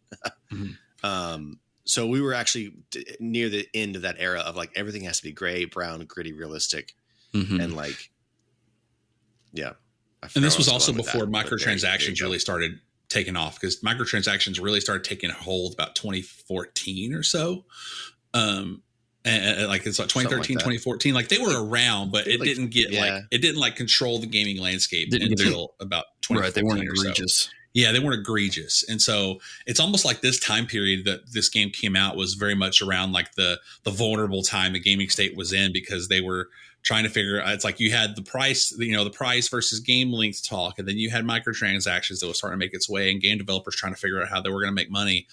So we were actually near the end of that era of like, everything has to be gray, brown, gritty, realistic. And like, yeah. And this was also before microtransactions really started taking off, because microtransactions really started taking hold about 2014 or so. And like it's like 2013, 2014, like they were around, but it didn't get it didn't like control the gaming landscape until about 2014. Right, they weren't egregious. Yeah, they weren't egregious. And so it's almost like this time period that this game came out was very much around like the vulnerable time the gaming state was in, because they were trying to figure out, it's like you had the price, the price versus game length talk, and then you had microtransactions that was starting to make its way, and game developers trying to figure out how they were going to make money,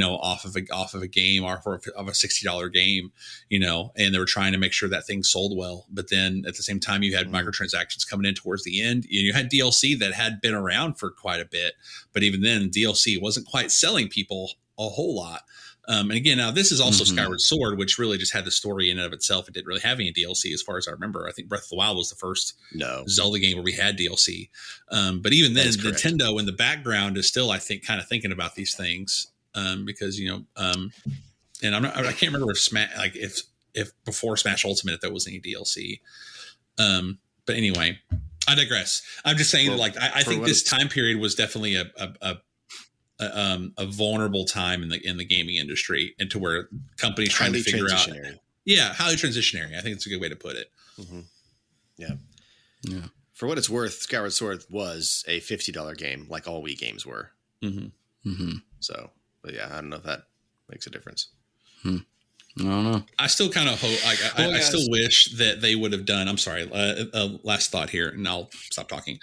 off of a game, or of a $60 game, and they were trying to make sure that thing sold well. But then at the same time, you had microtransactions coming in towards the end. You had DLC that had been around for quite a bit, but even then DLC wasn't quite selling people a whole lot. And again, now this is also Skyward Sword, which really just had the story in and of itself. It didn't really have any DLC as far as I remember. I think Breath of the Wild was the first Zelda game where we had DLC. But even then, Nintendo in the background is still, I think, kind of thinking about these things because, and I can't remember if before Smash Ultimate, if there was any DLC. But anyway, I digress. I'm just saying, I think this time period was definitely a vulnerable time in the gaming industry, and to where companies trying to figure out, highly transitionary. I think it's a good way to put it. Yeah. For what it's worth, Skyward Sword was a $50 game, like all Wii games were. So, but yeah, I don't know if that makes a difference. I don't know. I still kind of hope. I still wish that they would have done. I'm sorry. Last thought here, and I'll stop talking.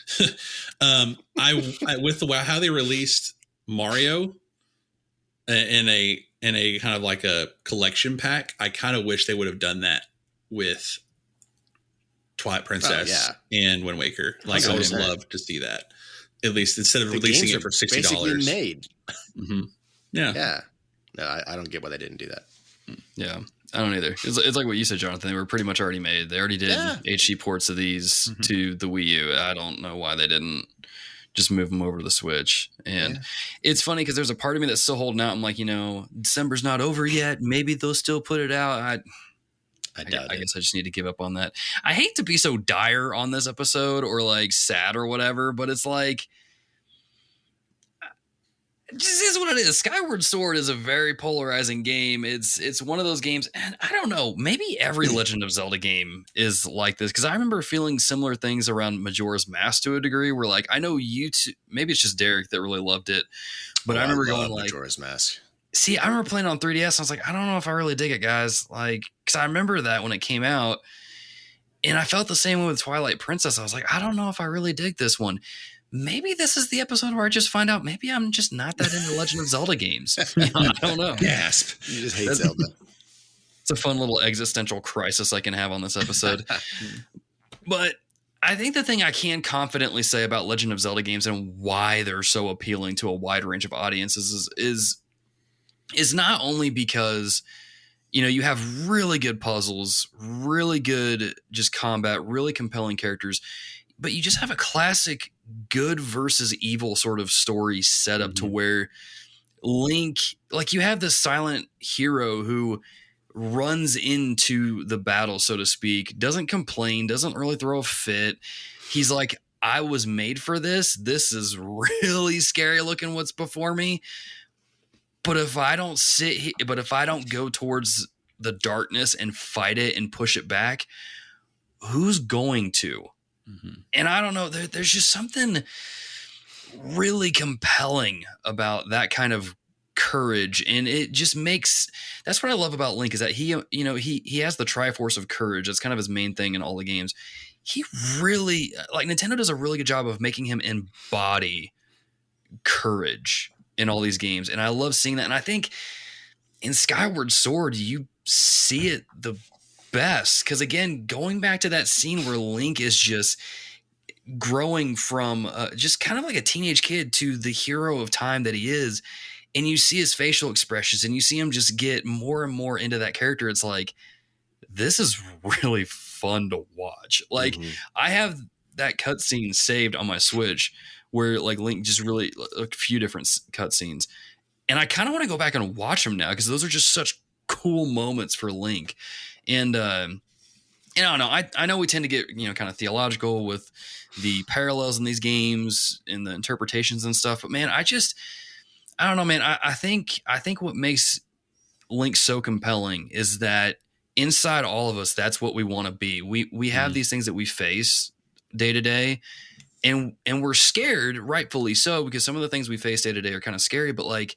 I with the how they released Mario in a kind of like a collection pack. I kind of wish they would have done that with Twilight Princess and Wind Waker. Like, I would have loved to see that, at least instead of releasing it for $60. Basically made. Yeah. No, I don't get why they didn't do that. Yeah, I don't either. It's like what you said, Jonathan. They were pretty much already made. They already did HD ports of these to the Wii U. I don't know why they didn't just move them over to the Switch. And it's funny because there's a part of me that's still holding out. I'm like, December's not over yet. Maybe they'll still put it out. I guess I just need to give up on that. I hate to be so dire on this episode or like sad or whatever, but it's like, it just is what it is. Skyward Sword is a very polarizing game. It's one of those games, and I don't know, maybe every Legend of Zelda game is like this, because I remember feeling similar things around Majora's Mask to a degree, where like, I know you two, maybe it's just Derek that really loved it, but I remember going like, Majora's Mask. See, I remember playing on 3DS, and I was like, I don't know if I really dig it, guys. Like, because I remember that when it came out, and I felt the same way with Twilight Princess. I was like, I don't know if I really dig this one. Maybe this is the episode where I just find out maybe I'm just not that into Legend of Zelda games. I don't know. Gasp. You just hate Zelda. It's a fun little existential crisis I can have on this episode. But I think the thing I can confidently say about Legend of Zelda games and why they're so appealing to a wide range of audiences is not only because, you have really good puzzles, really good just combat, really compelling characters, but you just have a classic good versus evil sort of story set up to where Link, like, you have this silent hero who runs into the battle, so to speak, doesn't complain, doesn't really throw a fit. He's like, I was made for this. This is really scary looking what's before me. But if I don't go towards the darkness and fight it and push it back, who's going to? And I don't know, there's just something really compelling about that kind of courage. And it just that's what I love about Link, is that he has the Triforce of courage. That's kind of his main thing in all the games. He really, like, Nintendo does a really good job of making him embody courage in all these games. And I love seeing that. And I think in Skyward Sword, you see it the best, because again, going back to that scene where Link is just growing from just kind of like a teenage kid to the hero of time that he is, and you see his facial expressions and you see him just get more and more into that character. It's like, this is really fun to watch. Like, I have that cutscene saved on my Switch where like Link just really a few different cutscenes, and I kind of want to go back and watch them now, because those are just such cool moments for Link. And I don't know. I know we tend to get kind of theological with the parallels in these games and the interpretations and stuff, but man, I don't know, man. I think what makes Link so compelling is that inside all of us, that's what we want to be. We have these things that we face day to day, and we're scared, rightfully so, because some of the things we face day to day are kind of scary. But like,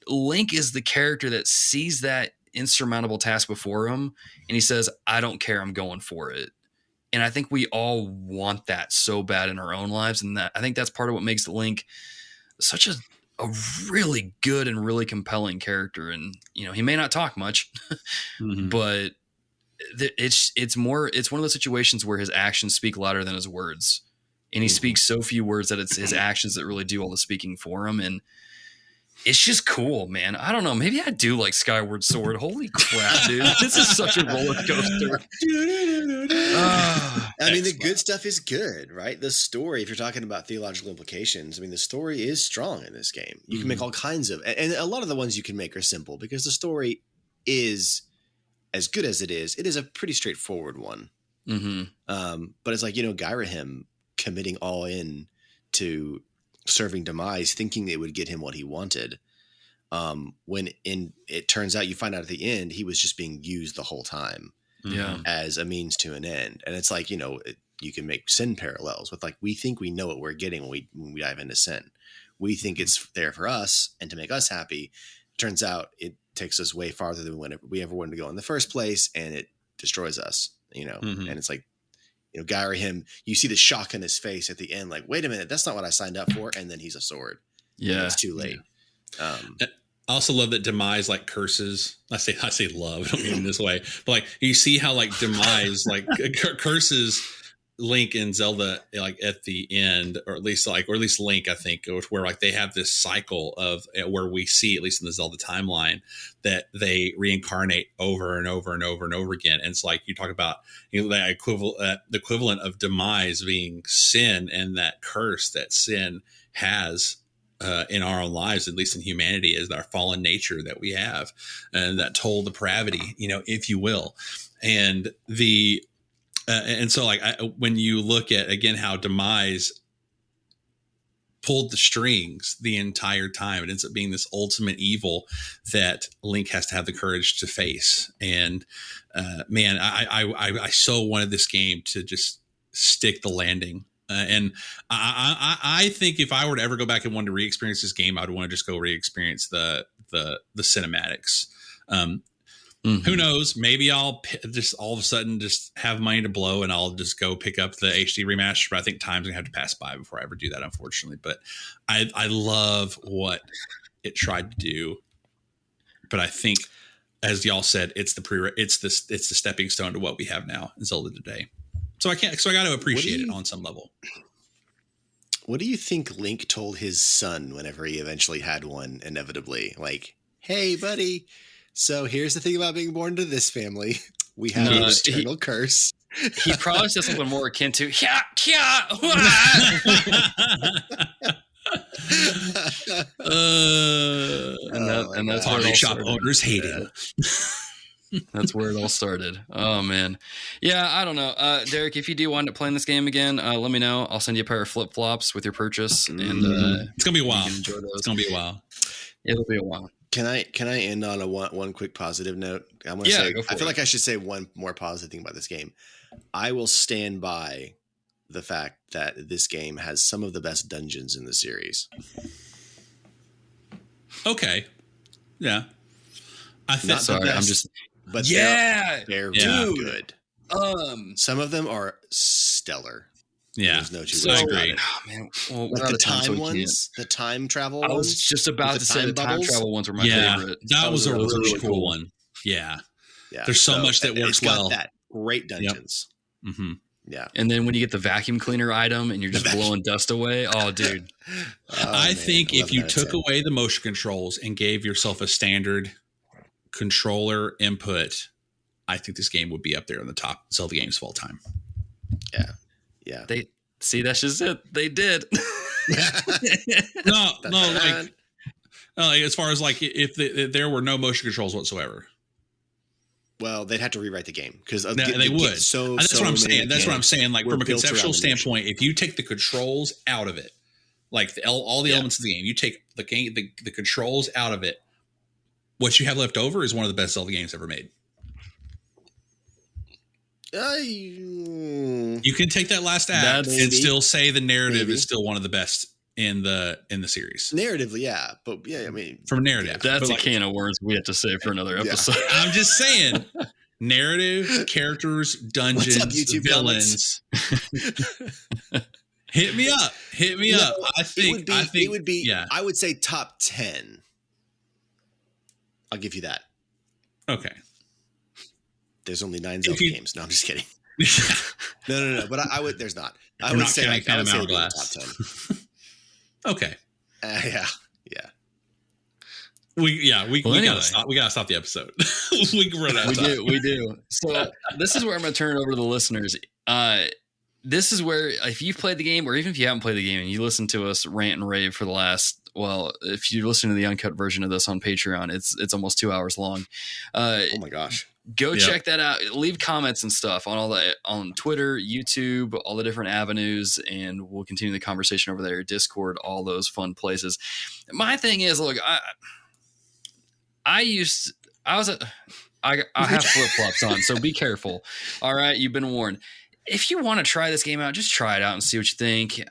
Link is the character that sees that insurmountable task before him, and he says, I don't care, I'm going for it. And I think we all want that so bad in our own lives, and that I think that's part of what makes Link such a really good and really compelling character. And he may not talk much, but it's one of those situations where his actions speak louder than his words, and he speaks so few words that it's his actions that really do all the speaking for him. And it's just cool, man. I don't know. Maybe I do like Skyward Sword. Holy crap, dude. This is such a roller coaster. I mean, the good stuff is good, right? The story, if you're talking about theological implications, I mean, the story is strong in this game. You can make all kinds of, and a lot of the ones you can make are simple, because the story is, as good as it is a pretty straightforward one. But it's like, Gyrahim committing all in to serving Demise, thinking it would get him what he wanted. When it turns out, you find out at the end, he was just being used the whole time as a means to an end. And it's like, you can make Sin parallels with, like, we think we know what we're getting when we dive into Sin. we think it's there for us and to make us happy. Turns out it takes us way farther than we ever wanted to go in the first place, and it destroys us, and it's like, Guy or him, you see the shock on his face at the end, like, wait a minute, that's not what I signed up for. And then he's a sword. Yeah. It's too late. I also love that Demise like curses. I say love. I don't mean it this way, but like you see how like Demise like curses Link and Zelda like at the end, or at least Link, I think, where like they have this cycle of where we see, at least in the Zelda timeline, that they reincarnate over and over and over and over again. And it's like you talk about the equivalent of Demise being sin, and that curse that sin has in our own lives, at least in humanity, is our fallen nature that we have, and that total depravity, if you will. And so like when you look at again how Demise pulled the strings the entire time, it ends up being this ultimate evil that Link has to have the courage to face. And man, I so wanted this game to just stick the landing. And I think if I were to ever go back and want to re-experience this game, I'd want to just go re-experience the cinematics. Who knows? Maybe I'll just all of a sudden just have money to blow and I'll just go pick up the HD remaster. But I think time's gonna have to pass by before I ever do that, unfortunately. But I love what it tried to do. But I think, as y'all said, it's the stepping stone to what we have now in Zelda today. So I got to appreciate it on some level. What do you think Link told his son whenever he eventually had one, inevitably? Like, hey, buddy, so here's the thing about being born to this family. We have an eternal curse. He probably said something more akin to, and that's where auto shop owners hate it. That's where it all started. Oh man. Yeah, I don't know. Derek, if you do wind up playing this game again, let me know. I'll send you a pair of flip-flops with your purchase. And it's gonna be a while. Enjoy those. It's gonna be a while. It'll be a while. Can I end on one quick positive note? I feel like I should say one more positive thing about this game. I will stand by the fact that this game has some of the best dungeons in the series. Okay. Yeah. I think Not the best, I'm just but yeah, they're dude. really good. Some of them are stellar. Yeah, There's no two so ways I about agree. it. Oh, man. Well, Like we're out the of time, so time we ones, the time travel can't. I was ones. just about to say the time bubbles. travel ones were my Yeah, favorite. that was a those really were cool one. Yeah. Yeah, There's so much that and works it's got well. that great dungeons. Mm-hmm. Yeah, And then when you get the vacuum cleaner item and you're just blowing dust away, oh, dude. I think if you 11 out of took 10. away the motion controls and gave yourself a standard controller input, I think this game would be up there in the top Zelda games of all time. Yeah. They see, that's just it. They did. No, like as far as like if there were no motion controls whatsoever. Well, they'd have to rewrite the game because They would. That's what I'm saying. That's what I'm saying. Like were from a built conceptual around the motion. standpoint, if you take the controls out of it, like all the elements of the game, you take the game, the controls out of it, what you have left over is one of the best Zelda games ever made. You can take that last act and still say the narrative is still one of the best in the series. Narratively, yeah, but yeah, I mean, From narrative, That's but a like, can of worms we have to say for another episode. I'm just saying, narrative, characters, dungeons, What's up, YouTube villains. Hit me up. I think it would be. Yeah. I would say top 10. I'll give you that. Okay. There's only 9 Zelda games. No, I'm just kidding. No. But I would. There's not. I would say like, I would say it'd be in the top 10. Okay. Yeah. We Well, gotta anyway. stop. We gotta stop the episode. We can run out of time. We do. So this is where I'm going to turn it over to the listeners. This is where, if you've played the game, or even if you haven't played the game and you listen to us rant and rave for the last, well, if you listen to the uncut version of this on Patreon, it's almost 2 hours long. Oh my gosh. Go Yep. check that out. Leave comments and stuff on all that on Twitter, YouTube, all the different avenues, and we'll continue the conversation over there. Discord, all those fun places. My thing is, look, I have flip flops on, so be careful. All right, you've been warned. If you want to try this game out, just try it out and see what you think.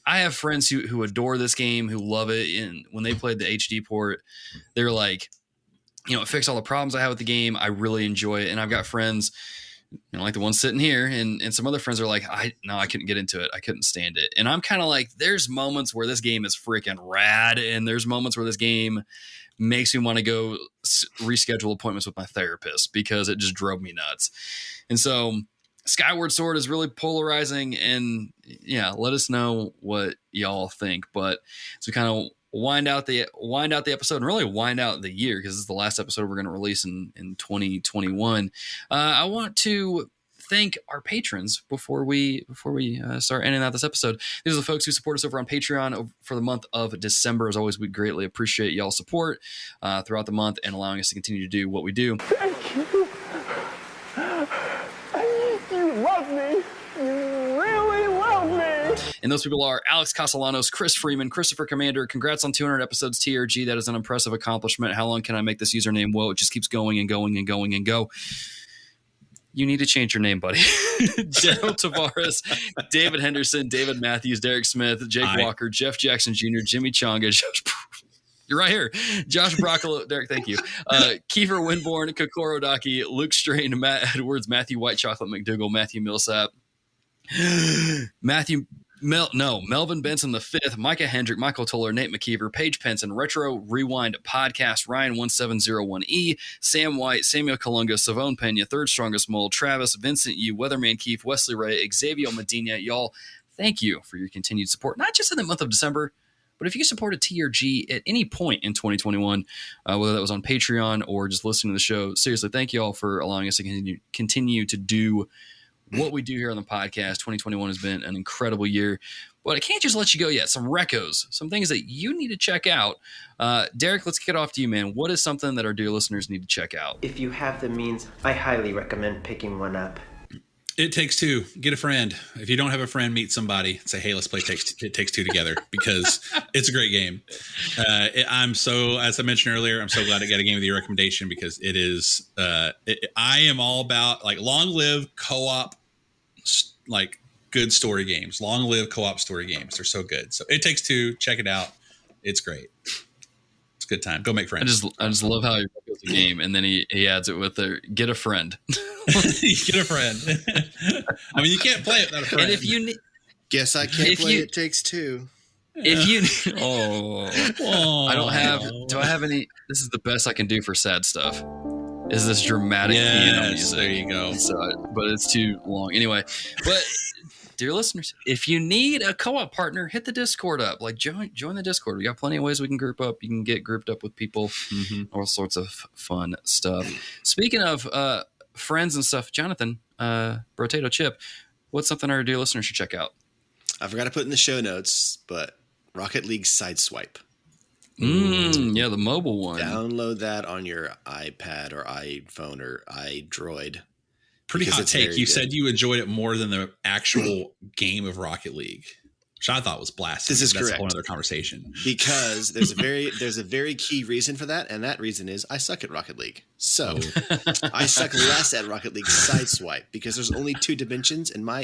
I have friends who adore this game, who love it. And when they played the HD port, they're like, it fixed all the problems I had with the game. I really enjoy it. And I've got friends, like the one sitting here, and some other friends are like, I couldn't get into it. I couldn't stand it. And I'm kind of like, there's moments where this game is freaking rad. And there's moments where this game makes me want to go reschedule appointments with my therapist because it just drove me nuts. And so Skyward Sword is really polarizing, and let us know what y'all think. But as we kind of wind out the episode and really wind out the year, because this is the last episode we're going to release in 2021, I want to thank our patrons before we start ending out this episode. These are the folks who support us over on Patreon for the month of December. As always, we greatly appreciate y'all's support throughout the month and allowing us to continue to do what we do. Thank you. You love me. You really love me. And those people are Alex Castellanos, Chris Freeman, Christopher Commander. Congrats on 200 episodes, TRG. That is an impressive accomplishment. How long can I make this username? Whoa, it just keeps going and going and going and go. You need to change your name, buddy. Daryl Tavares, David Henderson, David Matthews, Derek Smith, Jake Walker, Jeff Jackson Jr., Jimmy Chonga, you're right here. Josh Broccolo, Derek, thank you. Kiefer Winborn, Kokoro Daki, Luke Strain, Matt Edwards, Matthew White Chocolate McDougall, Matthew Millsap, Melvin Benson the fifth, Micah Hendrick, Michael Toller, Nate McKeever, Paige Penson, Retro Rewind Podcast, Ryan1701E, Sam White, Samuel Kalunga, Savone Pena, Third Strongest Mole, Travis, Vincent Yu, Weatherman Keefe, Wesley Ray, Xavier Medina. Y'all, thank you for your continued support, not just in the month of December, but if you support a TRG at any point in 2021, whether that was on Patreon or just listening to the show, seriously, thank you all for allowing us to continue to do what we do here on the podcast. 2021 has been an incredible year, but I can't just let you go yet. Some recos, some things that you need to check out. Derek, let's kick it off to you, man. What is something that our dear listeners need to check out? If you have the means, I highly recommend picking one up. It Takes Two. Get a friend. If you don't have a friend, meet somebody. Say, hey, let's play It Takes Two together, because it's a great game. As I mentioned earlier, I'm so glad I got a game with your recommendation, because it is. I am all about long live co-op, good story games. Long live co-op story games. They're so good. So It Takes Two. Check it out. It's great. It's a good time. Go make friends. I just love how he goes the game, and then he adds it with get a friend. Get a friend. I mean, you can't play it without a friend. And if you guess I can't play It Takes Two. If you, I don't have. Do I have any? This is the best I can do for sad stuff. Is this dramatic piano music? There you go. But it's too long anyway. But dear listeners, if you need a co-op partner, hit the Discord up. Join the Discord. We got plenty of ways we can group up. You can get grouped up with people. All sorts of fun stuff. Speaking of friends and stuff, Jonathan, Brotato Chip, what's something our dear listeners should check out? I forgot to put in the show notes, but Rocket League Sideswipe. Yeah, the mobile one. Download that on your iPad or iPhone or iDroid. Pretty hot take. You said you enjoyed it more than the actual game of Rocket League, which I thought was blasphemy. This is correct. That's a whole other conversation. Because there's a very key reason for that, and that reason is I suck at Rocket League. So I suck less at Rocket League Sideswipe because there's only two dimensions in my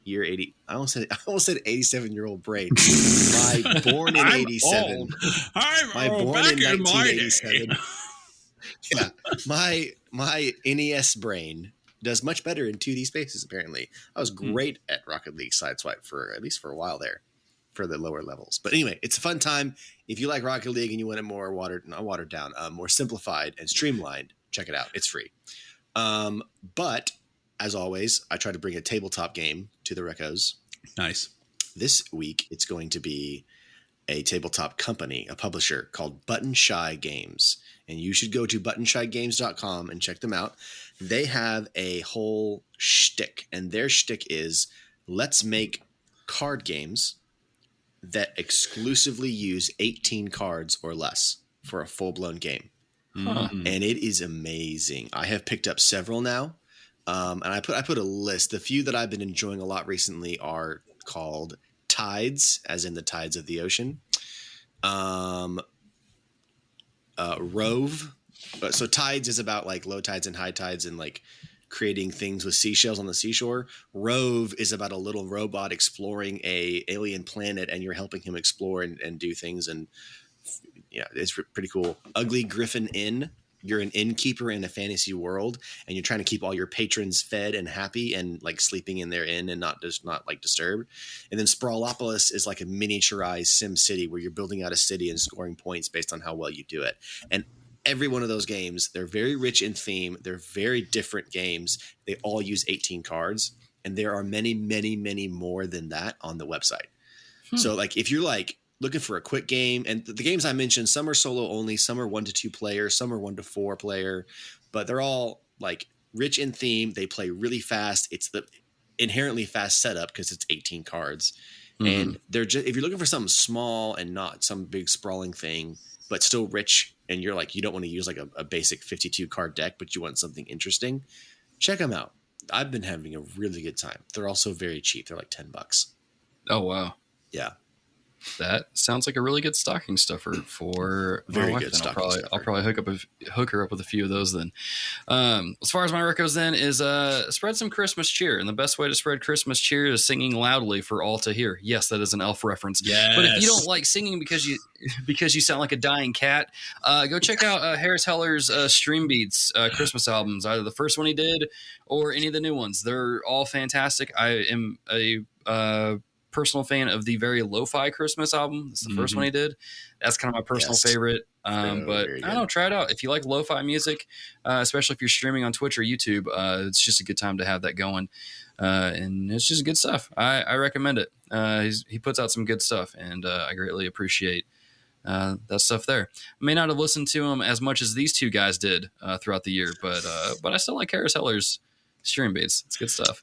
I almost said 87-year-old brain. My born in 87. My born in 1987. Yeah, my NES brain does much better in 2D spaces, apparently. I was great at Rocket League Sideswipe for a while there for the lower levels. But anyway, it's a fun time. If you like Rocket League and you want it more not watered down, more simplified and streamlined, check it out. It's free. But as always, I try to bring a tabletop game to the Recos. Nice. This week, it's going to be a tabletop company, a publisher called Button Shy Games. And you should go to buttonshygames.com and check them out. They have a whole shtick, and their shtick is let's make card games that exclusively use 18 cards or less for a full-blown game. And it is amazing. I have picked up several now. And I put a list. The few that I've been enjoying a lot recently are called Tides, as in the tides of the ocean. Rove. So Tides is about low tides and high tides and creating things with seashells on the seashore. Rove is about a little robot exploring a alien planet, and you're helping him explore and do things. And yeah, it's pretty cool. Ugly Griffin Inn. You're an innkeeper in a fantasy world, and you're trying to keep all your patrons fed and happy and like sleeping in their inn and not like disturbed. And then Sprawlopolis is like a miniaturized Sim City where you're building out a city and scoring points based on how well you do it. And every one of those games, they're very rich in theme. They're very different games. They all use 18 cards, and there are many, many, many more than that on the website. So like if you're like looking for a quick game, and the games I mentioned, some are solo only, some are 1 to 2 player, some are 1 to 4 player, but they're all like rich in theme. They play really fast. It's the inherently fast setup because it's 18 cards. And they're just, if you're looking for something small and not some big sprawling thing, but still rich, and you're like, you don't want to use like a basic 52 card deck, but you want something interesting, check them out. I've been having a really good time. They're also very cheap. They're like $10. Oh, wow. Yeah. That sounds like a really good stocking stuffer for Very my wife. good Then stocking stuffer. I'll probably hook her up with a few of those then. As far as my Recos then is spread some Christmas cheer, and the best way to spread Christmas cheer is singing loudly for all to hear. Yes, that is an elf reference. Yes. But if you don't like singing because you sound like a dying cat, go check out Harris Heller's Stream Beats Christmas albums, either the first one he did or any of the new ones. They're all fantastic. I am a personal fan of the very lo-fi Christmas album. It's the first one he did. That's kind of my personal favorite. But I don't know, try it out. If you like lo-fi music, especially if you're streaming on Twitch or YouTube, it's just a good time to have that going. And it's just good stuff. I recommend it. He puts out some good stuff, and I greatly appreciate that stuff there. I may not have listened to him as much as these two guys did throughout the year, but I still like Harris Heller's Stream Beats. It's good stuff.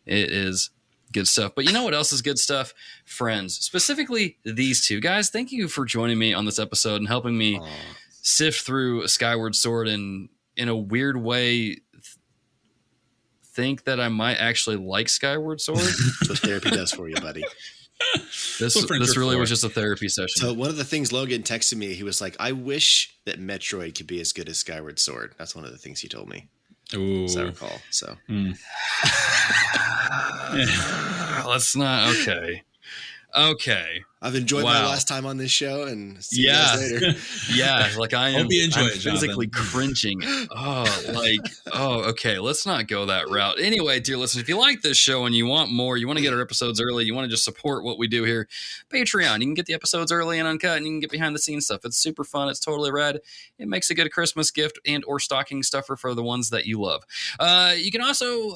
It is good stuff. But you know what else is good stuff? Friends. Specifically these two guys. Thank you for joining me on this episode and helping me sift through Skyward Sword and in a weird way think that I might actually like Skyward Sword. That's what therapy does for you, buddy. This really was just a therapy session. So one of the things Logan texted me, he was like, I wish that Metroid could be as good as Skyward Sword. That's one of the things he told me. Ooh. As I recall. So let's not. Okay. I've enjoyed my last time on this show, and see you guys later. Yeah, like I'm physically Jonathan. cringing. Okay, let's not go that route. Anyway, dear listeners, if you like this show and you want more, you want to get our episodes early, you want to just support what we do here, Patreon. You can get the episodes early and uncut, and you can get behind the scenes stuff. It's super fun. It's totally rad. It makes a good Christmas gift and or stocking stuffer for the ones that you love. You can also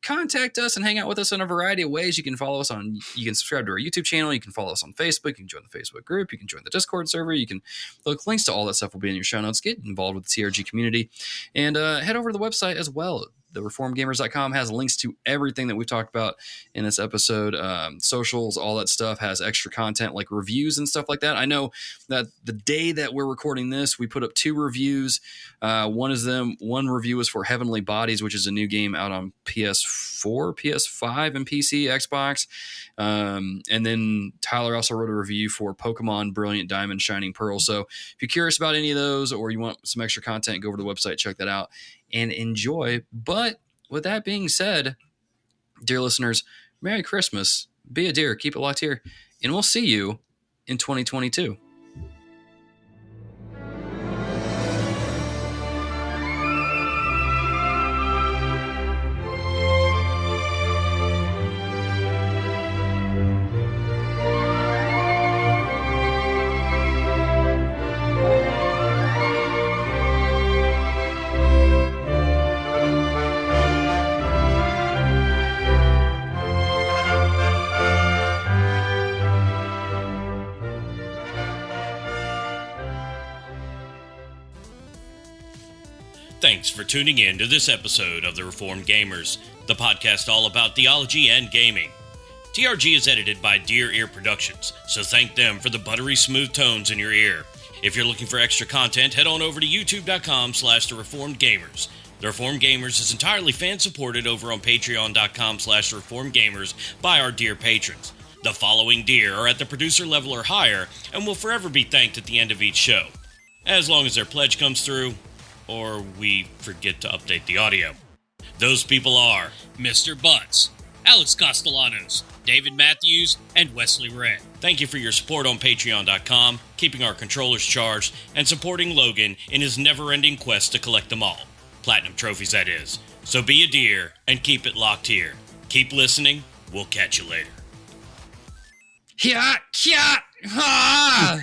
contact us and hang out with us in a variety of ways. You can subscribe to our YouTube channel. You can follow us on Facebook. You can join the Facebook group. You can join the Discord server. You can look, links to all that stuff will be in your show notes. Get involved with the TRG community and head over to the website as well. TheReformedGamers.com has links to everything that we've talked about in this episode. Socials, all that stuff has extra content like reviews and stuff like that. I know that the day that we're recording this, we put up 2 reviews. One review is for Heavenly Bodies, which is a new game out on PS4, PS5, and PC, Xbox. And then Tyler also wrote a review for Pokemon Brilliant Diamond Shining Pearl. So if you're curious about any of those or you want some extra content, go over to the website, check that out and enjoy. But with that being said, dear listeners, Merry Christmas. Be a dear. Keep it locked here. And we'll see you in 2022. Thanks for tuning in to this episode of The Reformed Gamers, the podcast all about theology and gaming. TRG is edited by Dear Ear Productions, so thank them for the buttery smooth tones in your ear. If you're looking for extra content, head on over to youtube.com/TheReformedGamers. The Reformed Gamers is entirely fan-supported over on patreon.com/TheReformedGamers by our dear patrons. The following deer are at the producer level or higher and will forever be thanked at the end of each show, as long as their pledge comes through, or we forget to update the audio. Those people are Mr. Butts, Alex Castellanos, David Matthews, and Wesley Wren. Thank you for your support on Patreon.com, keeping our controllers charged, and supporting Logan in his never-ending quest to collect them all. Platinum trophies, that is. So be a dear and keep it locked here. Keep listening. We'll catch you later. Yeah, yeah, ah!